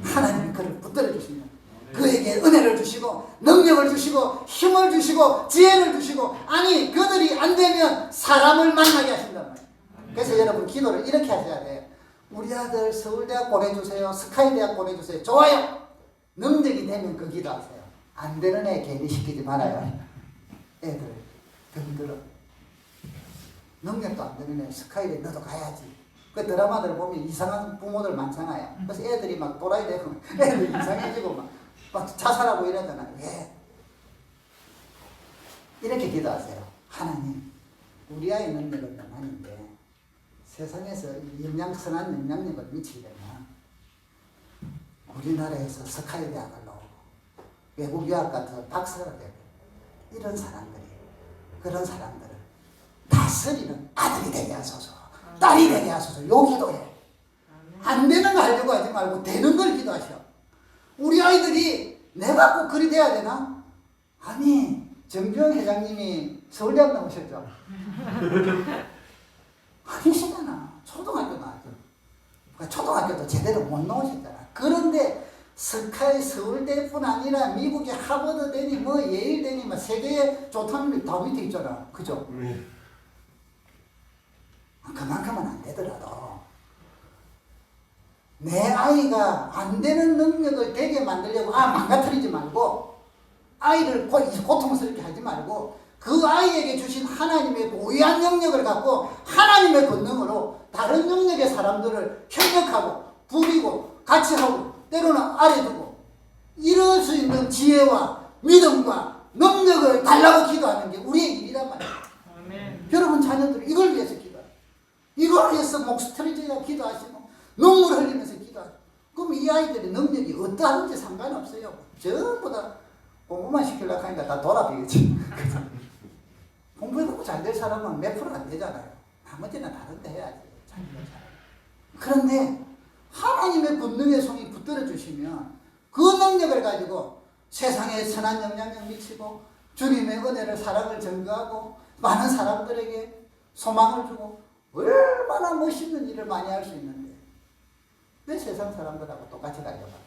하나님이 그를 붙들어 주신다. 그에게 은혜를 주시고 능력을 주시고 힘을 주시고 지혜를 주시고 아니 그들이 안 되면 사람을 만나게 하신단 말이에요. 그래서 여러분 기도를 이렇게 하셔야 돼요. 우리 아들 서울대학 보내주세요. 스카이대학 보내주세요. 좋아요. 능력이 되면 그 기도하세요. 안 되는 애 괜히 시키지 말아요. 애들 덤들어. 능력도 안 되는 애 스카이대 너도 가야지. 그 드라마들 보면 이상한 부모들 많잖아요. 그래서 애들이 막 또라이 되고 애들 이상해지고 막 자살하고 이러잖아요. 왜? 이렇게 기도하세요. 하나님 우리 아이 능력은 영원인데 세상에서 선한 영향력을 미치려면 우리나라에서 스카이대학을 나오고 외국 유학 가서 박사가 되고 이런 사람들이 그런 사람들을 다스리는 아들이 되게 하소서 딸이 되게 하소서 요 기도해. 안 되는 거 하려고 하지 말고 되는 걸 기도하셔. 우리 아이들이 내가 꼭 그리 돼야 되나? 아니 정주영 회장님이 서울대학 나오셨죠? 아니시잖아. 초등학교 나왔죠. 초등학교도 제대로 못 나오셨잖아. 그런데 서울대뿐 아니라 미국의 하버드 되니 예일 되니 세계에 좋다는 다 밑에 있잖아. 그죠? 그만큼은 안 되더라도 내 아이가 안 되는 능력을 되게 만들려고 망가뜨리지 말고 아이를 고통스럽게 하지 말고 그 아이에게 주신 하나님의 고유한 능력을 갖고 하나님의 권능으로 다른 영역의 사람들을 협력하고 부리고 같이 하고 때로는 아래두고 이럴 수 있는 지혜와 믿음과 능력을 달라고 기도하는 게 우리의 일이란 말이에요. 아멘. 여러분 자녀들 이걸 위해서 기도해요. 이걸 위해서 목 스트레치가 기도하시고 눈물 흘리면서 기도하시고 그럼 이 아이들의 능력이 어떠한지 상관없어요. 전부 다 공부만 시키려고 하니까 다 돌아비겠지. 공부해놓고 잘 될 사람은 몇 프로 안 되잖아요. 나머지는 다른 데 해야지. 그런데 하나님의 권능의 손이 붙들어 주시면 그 능력을 가지고 세상에 선한 영향력 미치고 주님의 은혜를 사랑을 전가하고 많은 사람들에게 소망을 주고 얼마나 멋있는 일을 많이 할 수 있는데 왜 세상 사람들하고 똑같이 가려고 합니까?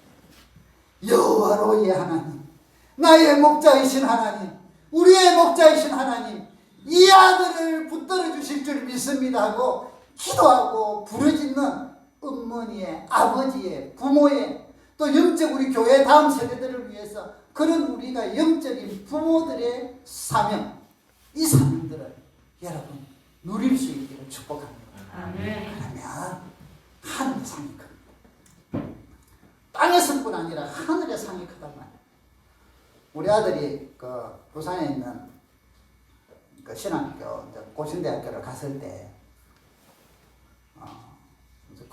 여호와로의 하나님, 나의 목자이신 하나님, 우리의 목자이신 하나님, 이 아들을 붙들어 주실 줄 믿습니다 하고 기도하고 부르짖는 어머니의, 아버지의, 부모의, 또 영적 우리 교회 다음 세대들을 위해서 그런 우리가 영적인 부모들의 사명, 이 사명들을 여러분 누릴 수 있기를 축복합니다. 아멘. 그러면 하늘의 상이 큽니다. 땅에서뿐 아니라 하늘의 상이 크단 말이에요. 우리 아들이 그 부산에 있는 그 신학교 고신대학교를 갔을 때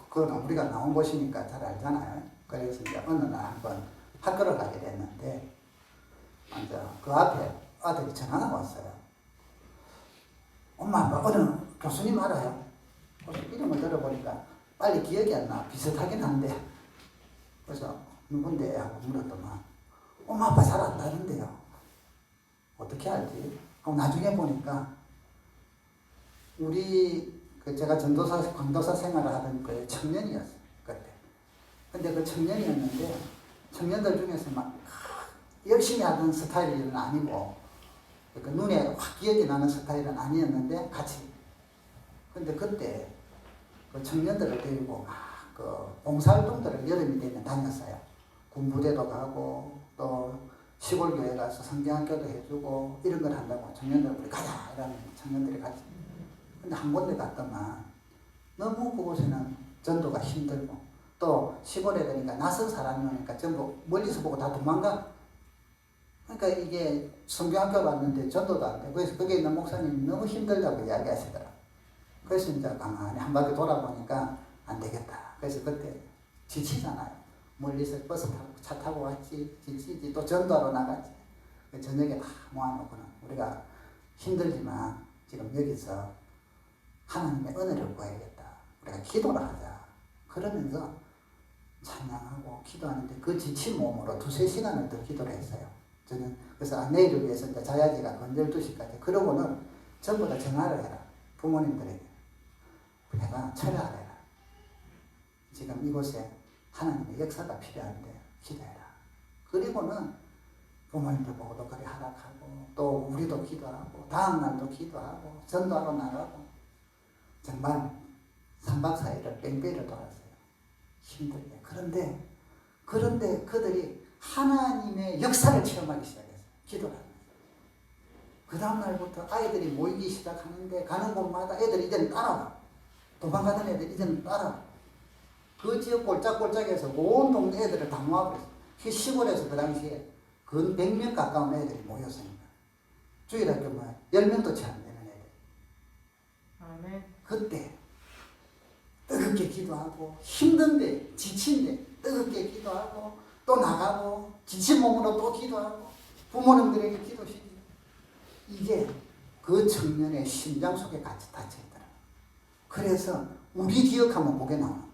그거는 우리가 나온 곳이니까 잘 알잖아요. 그래서 이제 어느 날 한번 학교를 가게 됐는데 이제 그 앞에 아들이 전화가 왔어요. 엄마 어느 교수님 알아요? 그래서 이름을 들어보니까 빨리 기억이 안 나. 비슷하긴 한데 그래서 누군데 하고 물었더만 엄마 아빠 잘 안다는데요. 어떻게 알지? 하고 나중에 보니까 우리 제가 전도사 강도사 생활을 하던 그 청년이었어요 그때. 근데 그 청년이었는데 청년들 중에서 막 열심히 하던 스타일은 아니고 그 눈에 확 기억이 나는 스타일은 아니었는데 같이. 근데 그때 그 청년들을 데리고 막 그 봉사활동들을 여름이 되면 다녔어요. 군부대도 가고 또 시골 교회 가서 성경학교도 해주고 이런 걸 한다고 청년들 우리 가자 이러면 청년들이 같이. 근데 한 군데 갔더만 너무 그곳에는 전도가 힘들고 또 시골에 가니까 낯선 사람이 오니까 전부 멀리서 보고 다 도망가. 그러니까 이게 성경학교 갔는데 전도도 안 되고 그래서 거기에 있는 목사님이 너무 힘들다고 이야기하시더라. 그래서 이제 가만히 한 바퀴 돌아보니까 안 되겠다. 그래서 그때 지치잖아요. 멀리서 버스 타고 차 타고 왔지 지치지 또 전도하러 나갔지. 저녁에 다 모아놓고는 우리가 힘들지만 지금 여기서 하나님의 은혜를 구해야겠다. 우리가 기도를 하자. 그러면서 찬양하고 기도하는데 그 지친 몸으로 2-3시간을 더 기도를 했어요. 저는 그래서 내일을 위해서 이제 자야지가 건절 2시까지. 그러고는 전부 다 전화를 해라. 부모님들에게. 내가 철회하라. 지금 이곳에 하나님의 역사가 필요한데 기도해라. 그리고는 부모님들 보고도 그래 하락하고 또 우리도 기도하고 다음 날도 기도하고 전도하러 나가고 정말 3박 4일을 뺑뺑이를 돌았어요. 힘들게. 그런데 그들이 하나님의 역사를 체험하기 시작했어요. 기도를 하면서. 그 다음 날부터 아이들이 모이기 시작하는데 가는 곳마다 애들이 이제는 따라와. 도망가던 애들이 이제는 따라와. 그 지역 꼴짝꼴짝에서 온 동네 애들을 다 모아버렸어요. 그 시골에서 그 당시에 근 100명 가까운 애들이 모였으니까. 주일학교만 10명도 채 안 되는 애들. 아멘. 그때 뜨겁게 기도하고 힘든데 지친데 뜨겁게 기도하고 또 나가고 지친 몸으로 또 기도하고 부모님들에게 기도시키고 이게 그 청년의 심장 속에 같이 닫혀있더라. 그래서 우리 기억하면 그게 나와.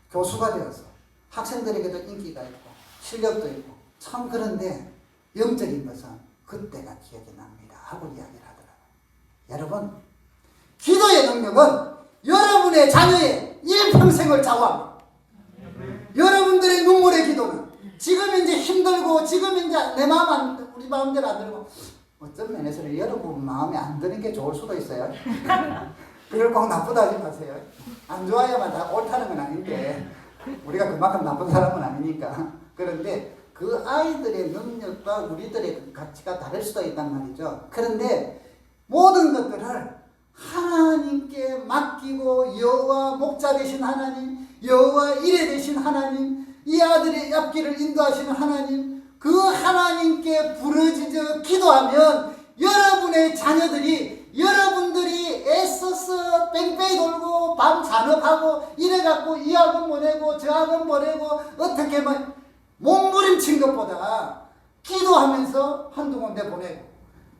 교수가 되어서 학생들에게도 인기가 있고 실력도 있고 참 그런데 영적인 것은 그때가 기억이 납니다 하고 이야기를 하더라고요. 여러분 기도의 능력은 여러분의 자녀의 일평생을 좌우합니다. 여러분들의 눈물의 기도는 지금 이제 힘들고 지금 이제 내 마음 우리 마음대로 안 들고 어떤 면에서는 여러분 마음에 안 드는 게 좋을 수도 있어요. 그걸 꼭 나쁘다 하지 마세요. 안 좋아야만 다 옳다는 건 아닌데 우리가 그만큼 나쁜 사람은 아니니까. 그런데 그 아이들의 능력과 우리들의 그 가치가 다를 수도 있단 말이죠. 그런데 모든 것들을 하나님께 맡기고 여호와 목자 되신 하나님, 여호와 이레 되신 하나님, 이 아들의 앞길을 인도하시는 하나님, 그 하나님께 부르짖어 기도하면 여러분의 자녀들이 여러분들이 애써서 뺑뺑이 돌고 밤 잔업하고 이래갖고 이 학원 보내고 저 학원 보내고 어떻게 몸부림친 것보다 기도하면서 한두 군데 보내고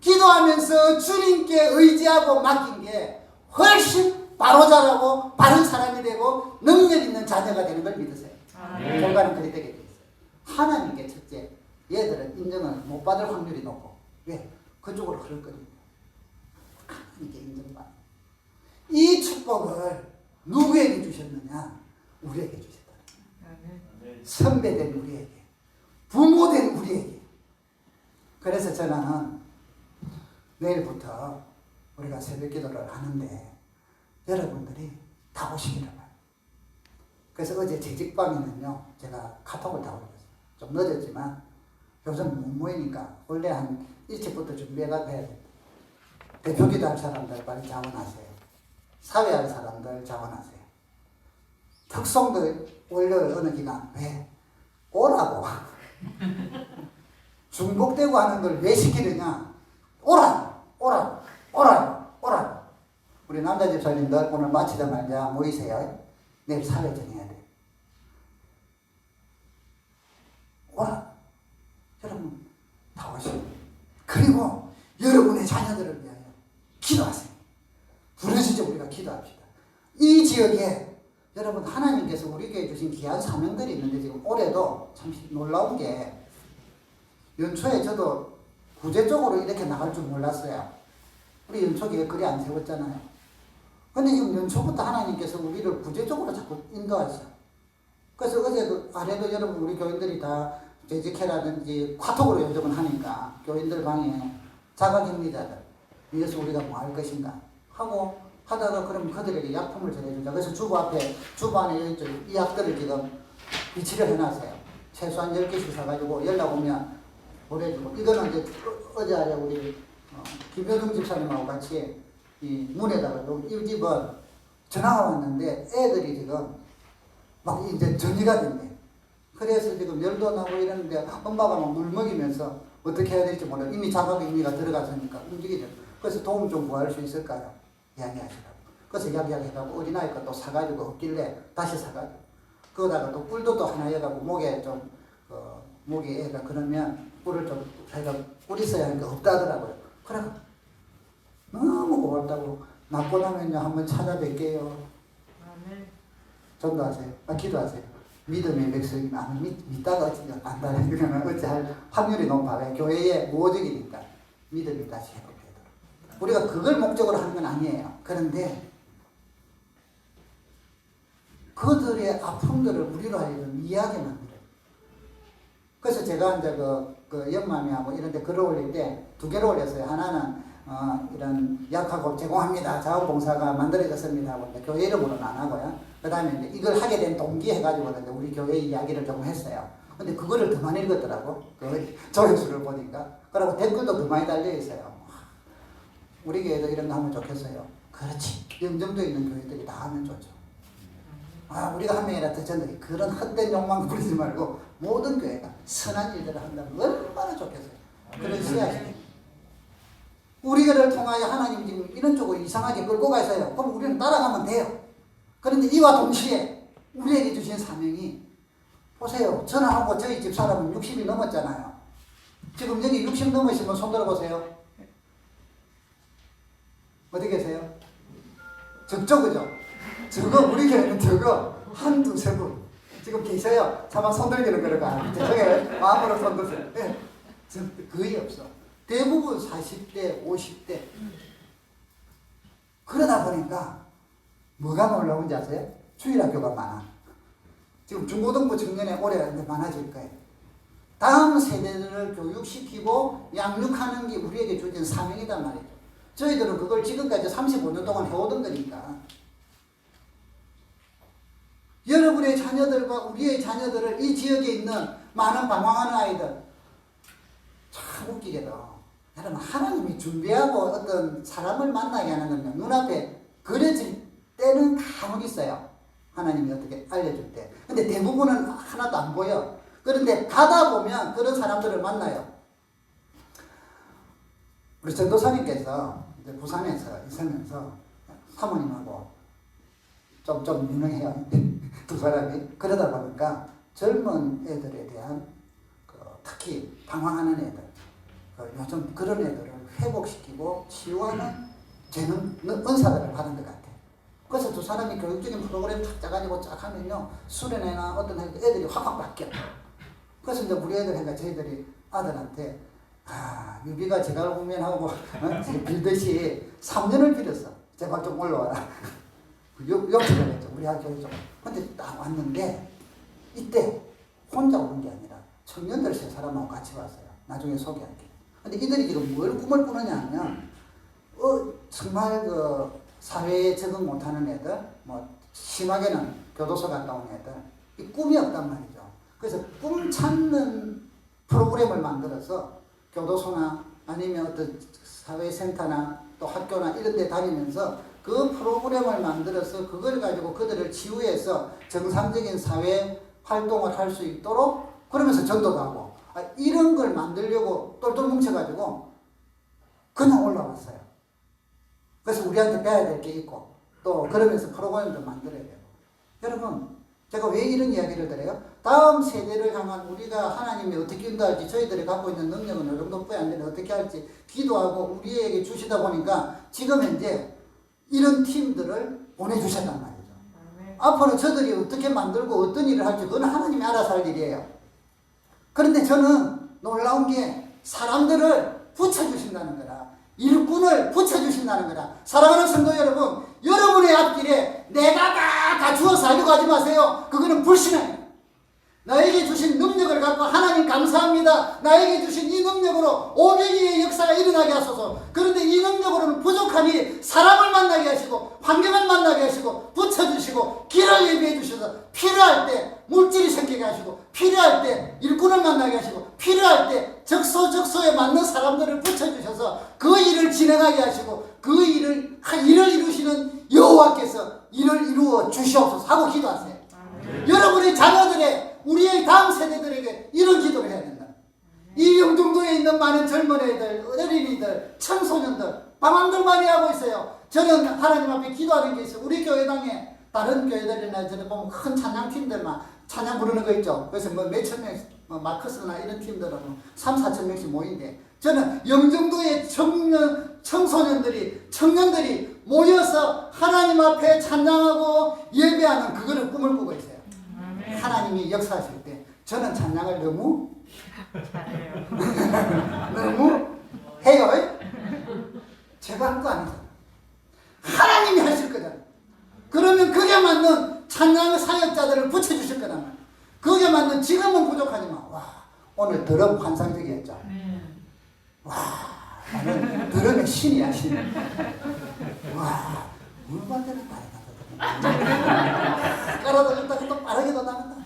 기도하면서 주님께 의지하고 맡긴 게 훨씬 바로 자라고 바른 사람이 되고 능력 있는 자녀가 되는 걸 믿으세요. 결과는 그리 되게 돼 있어요. 하나님께 첫째, 얘들은 인정을 못 받을 확률이 높고 왜? 그쪽으로 흐르거든요. 하나님께 인정받는 이 축복을 누구에게 주셨느냐? 우리에게 주셨다. 선배된 우리에게, 부모된 우리에게. 그래서 저는 내일부터 우리가 새벽 기도를 하는데 여러분들이 다 오시기를 바라요. 그래서 어제 재직방에는요, 제가 카톡을 다 올렸어요. 좀 늦었지만 요즘 못 모이니까 원래 한 일찍부터 준비해가 해야 됩니다. 대표기도 할 사람들 빨리 자원하세요. 사회할 사람들 자원하세요. 특송도 올려요. 어느 기간. 왜? 오라고. 중복되고 하는 걸 왜 시키느냐? 오라고. 우리 남자 집사님들 오늘 마치자마자 모이세요. 내일 사회 정해야 돼. 오라. 여러분 다 오시고. 그리고 여러분의 자녀들을 위하여 기도하세요. 부르짖어 우리가 기도합시다. 이 지역에 여러분 하나님께서 우리에게 주신 귀한 사명들이 있는데 지금 올해도 참 놀라운 게 연초에 저도 구제 쪽으로 이렇게 나갈 줄 몰랐어요. 우리 연초에 그리 안 세웠잖아요. 근데 지금 연초부터 하나님께서 우리를 구제 쪽으로 자꾸 인도하셨어요. 그래서 어제도 아래도 여러분 우리 교인들이 다 재직회라든지 카톡으로 요즘은 하니까 교인들 방에 자가격리자들 위해서 우리가 뭐 할 것인가 하고 하다가 그럼 그들에게 약품을 전해주자. 그래서 주부 안에 이 약들을 지금 비치를 해놨어요. 최소한 10개씩 사가지고 연락 오면 보내주고. 이거는 이제 어제 아래 우리 김효동 집사님하고 같이 이 문에다가 이 집은 전화가 왔는데 애들이 지금 막 이제 전이가 됐네. 그래서 지금 열도 나고 이러는데 엄마가 막 물 먹이면서 어떻게 해야 될지 몰라요. 이미 자가격리가 들어갔으니까 움직이죠. 그래서 도움 좀 구할 수 있을까요? 이야기하시라고. 그래서 이야기해가지고 어린아이 것도 사가지고 없길래 다시 사가지고 그거다가 또 꿀도 또 하나 해가지고 목에 좀 목에 애가 그러면 꿀을 좀 자기가 꿀 있어야 하니까 없다더라고요. 그래 너무 고맙다고 낳고 나면요 한번 찾아뵐게요. 아멘. 전도하세요. 기도하세요. 믿음의 백성이 나는 믿다가 어찌냐 안다는 그러면 어찌할 확률이 높아요. 교회의 모적이니까 믿음이 다시 회복되도록. 우리가 그걸 목적으로 하는 건 아니에요. 그런데 그들의 아픔들을 우리로 하여금 이해하게 만들어요. 그래서 제가 이제 그 연마미하고 이런 데 글을 올릴 때 두 개를 올렸어요. 하나는 이런 약하고 제공합니다. 자원봉사가 만들어졌습니다 하고 교회 이름으로는 안 하고요. 그 다음에 이제 이걸 하게 된 동기 해가지고 이제 우리 교회 이야기를 조금 했어요. 근데 그거를 더 많이 읽었더라고. 그 조회수를 보니까. 그리고 댓글도 더 많이 달려있어요. 우리 교회도 이런 거 하면 좋겠어요. 그렇지. 영정도 있는 교회들이 다 하면 좋죠. 우리가 한 명이라 더 전에 그런 헛된 욕망 부리지 말고 모든 교회가 선한 일들을 한다면 얼마나 좋겠어요. 그런 씨앗이 우리를 통하여 하나님 지금 이런 쪽으로 이상하게 끌고 가서요. 그럼 우리는 따라가면 돼요. 그런데 이와 동시에 우리에게 주신 사명이 보세요. 전화하고 저희 집 사람은 60이 넘었잖아요. 지금 여기 60 넘으시면 손 들어보세요. 어디 계세요? 적죠, 그죠? 저거 우리 교회는 저거 한두 세 분 지금 계셔요. 차마 손 들기는 그런 거 아니죠. 저게 마음으로 손 드세요. 네. 거의 없어. 대부분 40대, 50대. 그러다 보니까 뭐가 놀라운지 아세요? 주일학교가 많아. 지금 중고등부 청년에 올해 많아질 거예요. 다음 세대들을 교육시키고 양육하는 게 우리에게 주어진 사명이단 말이죠. 저희들은 그걸 지금까지 35년 동안 해오던 거니까. 여러분의 자녀들과 우리의 자녀들을 이 지역에 있는 많은 방황하는 아이들 참 웃기게도 여러분 하나님이 준비하고 어떤 사람을 만나게 하는 건요 눈앞에 그려질 때는 간혹 있어요. 하나님이 어떻게 알려줄 때. 근데 대부분은 하나도 안 보여. 그런데 가다 보면 그런 사람들을 만나요. 우리 전도사님께서 이제 부산에서 있으면서 사모님하고 좀 유능해요. 두 사람이. 그러다 보니까 젊은 애들에 대한 특히 방황하는 애들, 요즘 그런 애들을 회복시키고 치유하는 재능, 은사들을 받은 것 같아요. 그래서 두 사람이 교육적인 프로그램 탁 짜가지고 쫙 하면요, 수련회나 어떤 애들이 확확 바뀌어. 그래서 이제 우리 애들, 그러니까 저희들이 아들한테, 유비가 제갈공면하고 빌듯이 3년을 빌었어. 제발 좀 올라와라. 욕심을 했죠. 우리 학교에 좀. 근데 딱 왔는데, 이때 혼자 오는 게 아니라 청년들 3사람하고 같이 왔어요. 나중에 소개할게. 근데 이들이 지금 뭘 꿈을 꾸느냐 하면, 정말 사회에 적응 못하는 애들, 심하게는 교도소 갔다 온 애들, 이 꿈이 없단 말이죠. 그래서 꿈 찾는 프로그램을 만들어서 교도소나 아니면 어떤 사회센터나 또 학교나 이런 데 다니면서 그 프로그램을 만들어서 그걸 가지고 그들을 치유해서 정상적인 사회 활동을 할 수 있도록 그러면서 전도도 하고 이런 걸 만들려고 똘똘 뭉쳐가지고 그냥 올라왔어요. 그래서 우리한테 배워야 될 게 있고 또 그러면서 프로그램도 만들어야 되고 여러분 제가 왜 이런 이야기를 드려요? 다음 세대를 향한 우리가 하나님이 어떻게 인도할지 저희들이 갖고 있는 능력은 어느 정도뿐이 안 되는데 어떻게 할지 기도하고 우리에게 주시다 보니까 지금 현재 이런 팀들을 보내주셨단 말이죠. 앞으로 저들이 어떻게 만들고 어떤 일을 할지 그건 하나님이 알아서 할 일이에요. 그런데 저는 놀라운 게 사람들을 붙여주신다는 거라 일꾼을 붙여주신다는 거라. 사랑하는 성도 여러분, 여러분의 앞길에 내가 다 갖추어서 하려고 하지 마세요. 그거는 불신이에요. 나에게 주신 능력을 갖고 하나님 감사합니다. 나에게 주신 이 능력으로 500일의 역사가 일어나게 하소서. 그런데 이 능력으로는 부족하니 사람을 만나게 하시고 환경을 만나게 하시고 붙여주시고 길을 예비해 주셔서 필요할 때 물질이 생기게 하시고 필요할 때 일꾼을 만나게 하시고 필요할 때 적소에 맞는 사람들을 붙여주셔서 그 일을 진행하게 하시고 그 일을 이루시는 여호와께서 일을 이루어 주시옵소서 하고 기도하세요. 여러분의 자녀들의 우리의 다음 세대들에게 이런 기도를 해야 된다. 이 영종도에 있는 많은 젊은 애들, 어린이들, 청소년들, 방황들 많이 하고 있어요. 저는 하나님 앞에 기도하는 게 있어요. 우리 교회당에 다른 교회들이나 저는 보면 큰 찬양팀들만 찬양 부르는 거 있죠. 그래서 몇천 명, 마커스나 이런 팀들은 3, 4천 명씩 모이는데 저는 영종도의 청년들이 모여서 하나님 앞에 찬양하고 예배하는 그거를 꿈을 꾸고 있어요. 하나님이 역사하실 때 저는 찬양을 너무 잘해요. 너무 해요. 제가 한 거 아니잖아. 하나님이 하실 거잖아. 그러면 그게 맞는 찬양 사역자들을 붙여주실 거란 말이야. 그게 맞는 지금은 부족하지만 와 오늘 드럼 환상적이었죠. 와 나는 드럼의 신이야 신. 와 물반대는 다르다. 깔아도 또 빠르게도 나간다.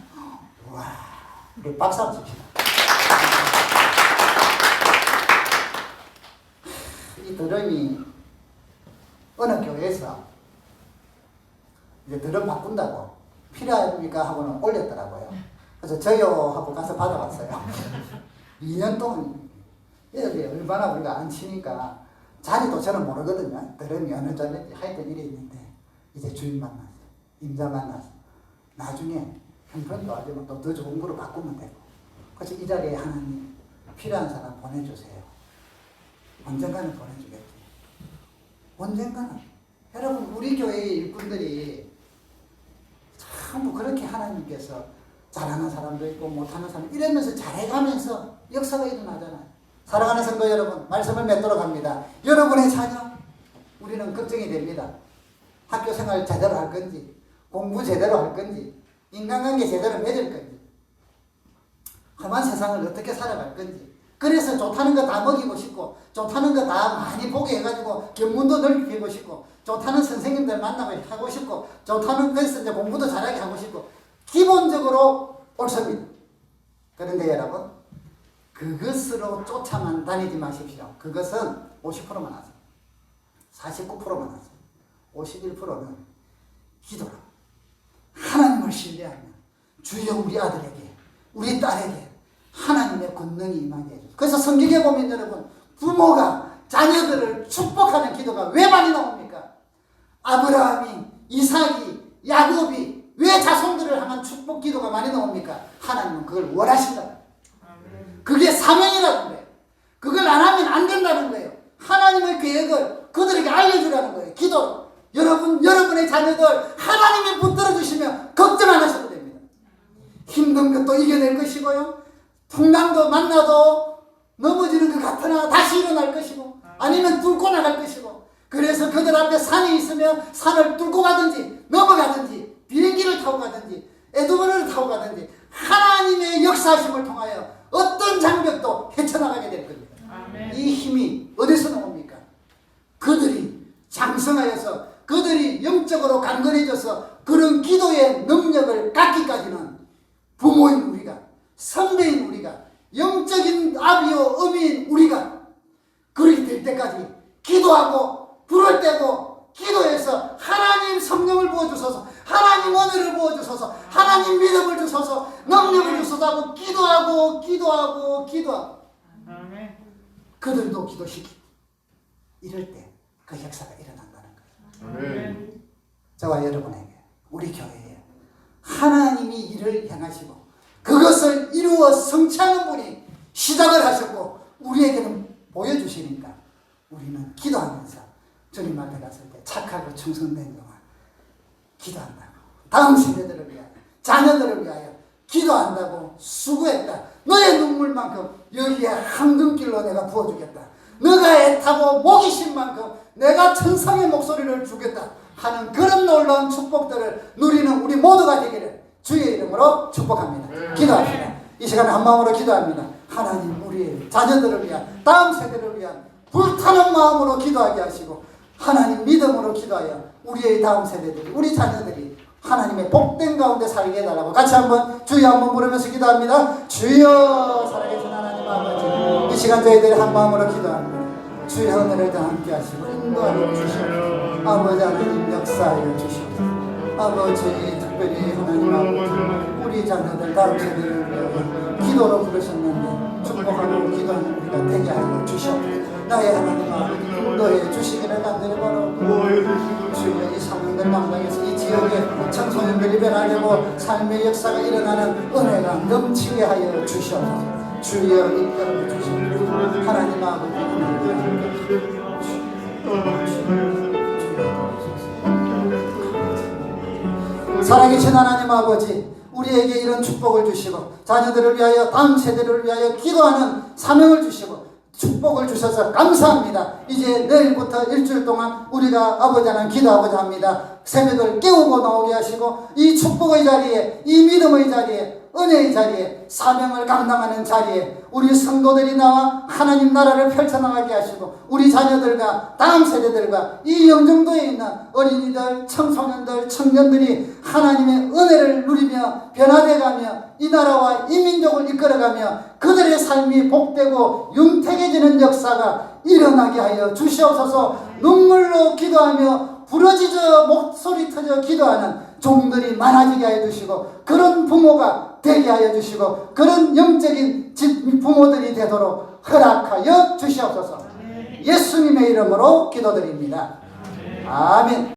와 우리 박수 한번 칩시다. 이 드럼이 어느 교회에서 이제 드럼 바꾼다고 필요합니까 하고는 올렸더라고요. 그래서 저요 하고 가서 받아왔어요. 2년 동안 여기 얼마나 우리가 안 치니까 자리도 저는 모르거든요. 드럼이 어느 자리인지 하여튼 일이 있는데 이제 주인 만났어요. 임자 만났어. 나중에 형편도 아니면 또 더 좋은 거로 바꾸면 되고. 그래서 이 자리에 하나님 필요한 사람 보내주세요. 언젠가는 보내주겠지. 언젠가는. 여러분 우리 교회의 일꾼들이 전부 그렇게 하나님께서 잘하는 사람도 있고 못하는 사람 이러면서 잘해가면서 역사가 일어나잖아요. 사랑하는 성도 여러분 말씀을 맺도록 합니다. 여러분의 자녀 우리는 걱정이 됩니다. 학교 생활 제대로 할 건지 공부 제대로 할 건지 인간관계 제대로 맺을 건지 험한 세상을 어떻게 살아갈 건지 그래서 좋다는 거 다 먹이고 싶고 좋다는 거 다 많이 보게 해가지고 견문도 넓히고 싶고 좋다는 선생님들 만나고 하고 싶고 좋다는 것에서 이제 공부도 잘하게 하고 싶고 기본적으로 옳습니다. 그런데 여러분 그것으로 쫓아만 다니지 마십시오. 그것은 50%만 하세요. 49%만 하세요. 51%는 기도로 하나님을 신뢰하며 주여 우리 아들에게 우리 딸에게 하나님의 권능이 임하게 해주세요. 그래서 성경에 보면 여러분 부모가 자녀들을 축복하는 기도가 왜 많이 나옵니까? 아브라함이 이삭이 야곱이 왜 자손들을 향한 축복 기도가 많이 나옵니까? 하나님은 그걸 원하신다. 그게 사명이라는 거예요. 그걸 안 하면 안 된다는 거예요. 하나님의 계획을 그들에게 알려주라는 거예요. 기도. 여러분의 자녀들 하나님이 붙들어 주시면 걱정 안 하셔도 됩니다. 힘든 것도 이겨낼 것이고요. 풍랑도 만나도 넘어지는 것 같으나 다시 일어날 것이고 아니면 뚫고 나갈 것이고 그래서 그들 앞에 산이 있으면 산을 뚫고 가든지 넘어가든지 비행기를 타고 가든지 에드버를 타고 가든지 하나님의 역사하심을 통하여 어떤 장벽도 헤쳐나가게 될 겁니다. 아멘. 이 힘이 어디서 나옵니까? 그들이 장성하여서 그들이 영적으로 강건해져서 그런 기도의 능력을 갖기까지는 부모인 우리가 선배인 우리가 영적인 아비요 어미인 우리가 그렇게 될 때까지 기도하고 부를 때고 기도해서 하나님 성령을 부어주소서 하나님 은혜를 부어주소서 하나님 믿음을 주소서 능력을 주소서 하고 기도하고 아멘. 그들도 기도시키고 이럴 때 그 역사가 일어난다는 거예요. 아멘. 저와 여러분에게 우리 교회에 하나님이 일을 행하시고 그것을 이루어 성취하는 분이 시작을 하셨고 우리에게는 보여주시니까 우리는 기도하면서 주님 앞에 갔을 때 착하고 충성된 동안 기도한다고 다음 세대들을 위하여 자녀들을 위하여 기도한다고 수고했다. 너의 눈물만큼 여기에 황금길로 내가 부어주겠다. 너가 애타고 목이 쉰 만큼 내가 천상의 목소리를 주겠다 하는 그런 놀라운 축복들을 누리는 우리 모두가 되기를 주의 이름으로 축복합니다. 기도합시다. 이 시간에 한 마음으로 기도합니다. 하나님 우리의 자녀들을 위한 다음 세대를 위한 불타는 마음으로 기도하게 하시고 하나님 믿음으로 기도하여 우리의 다음 세대들이 우리 자녀들이 하나님의 복된 가운데 살게 해달라고 같이 한번 주여 한번 부르면서 기도합니다. 주여 살아계신 하나님 아버지 이 시간 저희들이 한 마음으로 기도합니다. 주의 은혜를 다 함께 하시고 인도하여 주시옵소서. 아버지 하나님 역사하여 주시옵소서. 아버지 특별히 하나님 아버지 우리 자녀들 다음 세대를 위하여 기도로 부르셨는데 축복하고 기도하는 우리가 되게 하여 주시옵소서. 나의 하나님 아버지 인도해 주시기를 간절히 바라옵고 주여 이 사명들 담당해서 이 지역에 청소년들이 변화되고 삶의 역사가 일어나는 은혜가 넘치게 하여 주시옵소서. 주여 이끌어 주시옵소서. 하나님 아버지 살아계신 하나님 아버지 우리에게 이런 축복을 주시고 자녀들을 위하여 다음 세대를 위하여 기도하는 사명을 주시고 축복을 주셔서 감사합니다. 이제 내일부터 일주일 동안 우리가 아버지 하나님 기도하고자 합니다. 새벽을 깨우고 나오게 하시고 이 축복의 자리에 이 믿음의 자리에 은혜의 자리에 사명을 감당하는 자리에 우리 성도들이 나와 하나님 나라를 펼쳐나가게 하시고 우리 자녀들과 다음 세대들과 이 영종도에 있는 어린이들 청소년들 청년들이 하나님의 은혜를 누리며 변화되가며 이 나라와 이 민족을 이끌어가며 그들의 삶이 복되고 윤택해지는 역사가 일어나게 하여 주시옵소서. 눈물로 기도하며 부러지져 목소리 터져 기도하는 종들이 많아지게 하여 주시고 그런 부모가 되게 하여 주시고 그런 영적인 부모들이 되도록 허락하여 주시옵소서. 예수님의 이름으로 기도드립니다. 아멘.